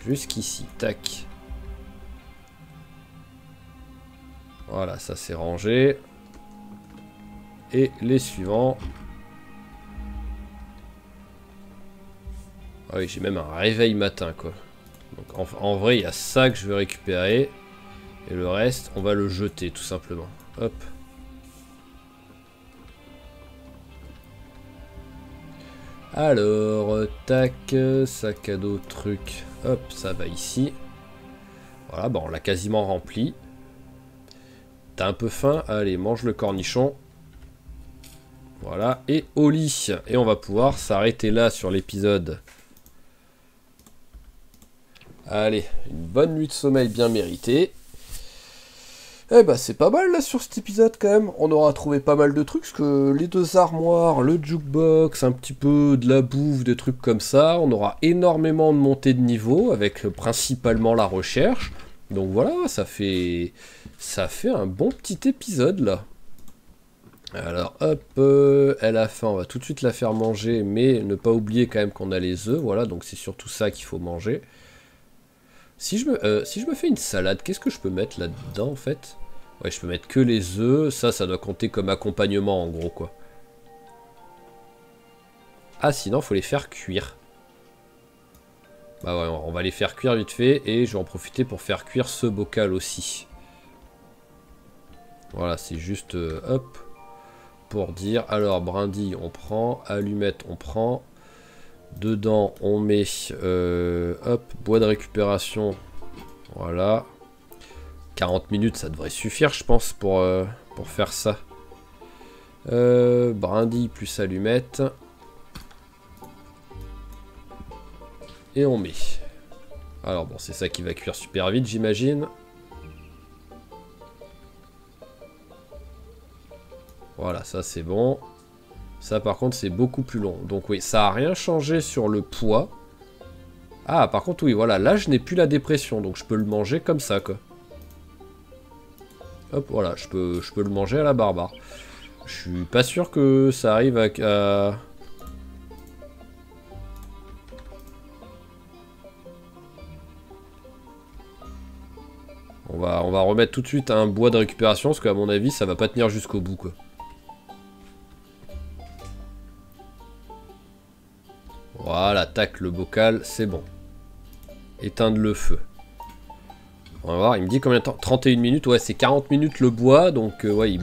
jusqu'ici. Tac. Voilà, ça c'est rangé. Et les suivants. Ah oui, j'ai même un réveil matin, quoi. Donc en vrai, il y a ça que je veux récupérer. Et le reste, on va le jeter, tout simplement. Hop. Alors, tac, sac à dos, truc. Hop, ça va ici. Voilà, bon, on l'a quasiment rempli. T'as un peu faim? Allez, mange le cornichon. Voilà, et au lit. Et on va pouvoir s'arrêter là sur l'épisode. Allez, une bonne nuit de sommeil bien méritée. Eh bah c'est pas mal là sur cet épisode quand même. On aura trouvé pas mal de trucs, parce que les deux armoires, le jukebox, un petit peu de la bouffe, des trucs comme ça. On aura énormément de montée de niveau, avec principalement la recherche. Donc voilà, ça fait un bon petit épisode là. Alors hop, elle a faim, on va tout de suite la faire manger, mais ne pas oublier quand même qu'on a les œufs, voilà, donc c'est surtout ça qu'il faut manger. Si je me fais une salade, qu'est-ce que je peux mettre là-dedans en fait? Ouais, je peux mettre que les œufs, ça doit compter comme accompagnement en gros quoi. Ah sinon faut les faire cuire. Bah ouais, on va les faire cuire vite fait, et je vais en profiter pour faire cuire ce bocal aussi. Voilà, c'est juste, hop, pour dire, alors brindille on prend, allumette on prend. Dedans, on met hop, bois de récupération. Voilà. 40 minutes, ça devrait suffire, je pense, pour faire ça. Brindille plus allumette. Et on met. Alors bon, c'est ça qui va cuire super vite, j'imagine. Voilà, ça c'est bon. Ça par contre c'est beaucoup plus long. Donc oui, ça a rien changé sur le poids. Ah par contre oui, voilà, là je n'ai plus la dépression. Donc je peux le manger comme ça quoi. Hop, voilà, je peux le manger à la barbare. Je suis pas sûr que ça arrive à... On va remettre tout de suite un bois de récupération, parce qu'à mon avis ça va pas tenir jusqu'au bout quoi. Voilà, tac, le bocal, c'est bon. éteindre le feu. On va voir, il me dit combien de temps? 31 minutes, ouais c'est 40 minutes le bois, donc ouais il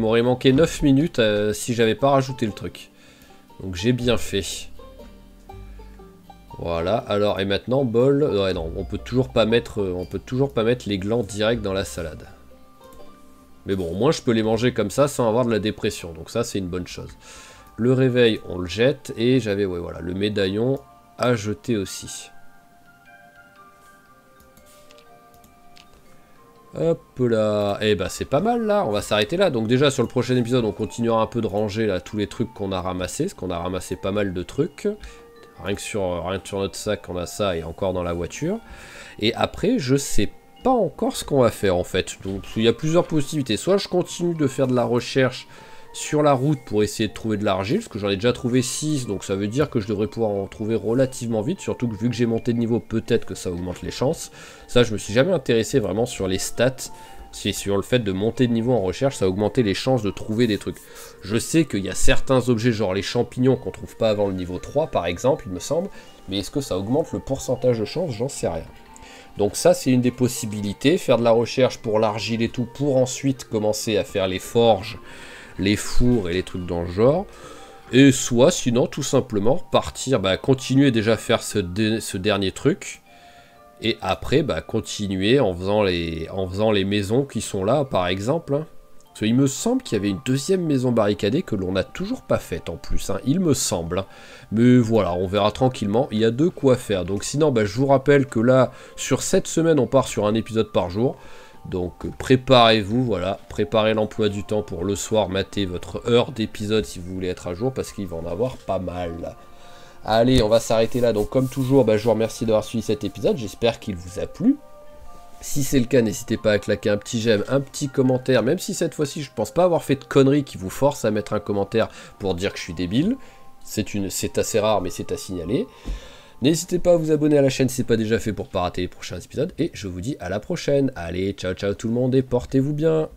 m'aurait manqué 9 minutes si j'avais pas rajouté le truc. Donc j'ai bien fait. Voilà, alors et maintenant bol, ouais non, on peut toujours pas mettre les glands direct dans la salade. Mais bon, au moins je peux les manger comme ça sans avoir de la dépression, donc ça c'est une bonne chose. Le réveil, on le jette, et j'avais, ouais voilà, le médaillon à jeter aussi. Hop là, et bah c'est pas mal là, on va s'arrêter là. Donc déjà sur le prochain épisode on continuera un peu de ranger là tous les trucs qu'on a ramassés, parce qu'on a ramassé pas mal de trucs. Rien que sur notre sac on a ça et encore dans la voiture. Et après je sais pas encore ce qu'on va faire en fait. Donc il y a plusieurs possibilités, soit je continue de faire de la recherche sur la route pour essayer de trouver de l'argile, parce que j'en ai déjà trouvé 6, donc ça veut dire que je devrais pouvoir en trouver relativement vite, surtout que vu que j'ai monté de niveau, peut-être que ça augmente les chances. Ça, je me suis jamais intéressé vraiment sur les stats, c'est sur le fait de monter de niveau en recherche, ça a augmenté les chances de trouver des trucs. Je sais qu'il y a certains objets, genre les champignons, qu'on trouve pas avant le niveau 3, par exemple, il me semble, mais est-ce que ça augmente le pourcentage de chance? J'en sais rien. Donc ça, c'est une des possibilités, faire de la recherche pour l'argile et tout, pour ensuite commencer à faire les forges, les fours et les trucs dans le genre, et soit sinon tout simplement partir, continuer déjà à faire ce dernier truc, et après continuer en faisant les maisons qui sont là par exemple, hein. Parce qu'il me semble qu'il y avait une deuxième maison barricadée que l'on n'a toujours pas faite en plus, hein, il me semble, hein. Mais voilà, on verra tranquillement, il y a de quoi faire. Donc sinon je vous rappelle que là sur cette semaine on part sur un épisode par jour. Donc préparez-vous, voilà, préparez l'emploi du temps pour le soir, mater votre heure d'épisode si vous voulez être à jour, parce qu'il va en avoir pas mal. Allez, on va s'arrêter là, donc comme toujours, je vous remercie d'avoir suivi cet épisode, j'espère qu'il vous a plu. Si c'est le cas, n'hésitez pas à claquer un petit j'aime, un petit commentaire, même si cette fois-ci je pense pas avoir fait de conneries qui vous forcent à mettre un commentaire pour dire que je suis débile. C'est assez rare, mais c'est à signaler. N'hésitez pas à vous abonner à la chaîne si ce n'est pas déjà fait pour ne pas rater les prochains épisodes. Et je vous dis à la prochaine. Allez, ciao ciao tout le monde et portez-vous bien.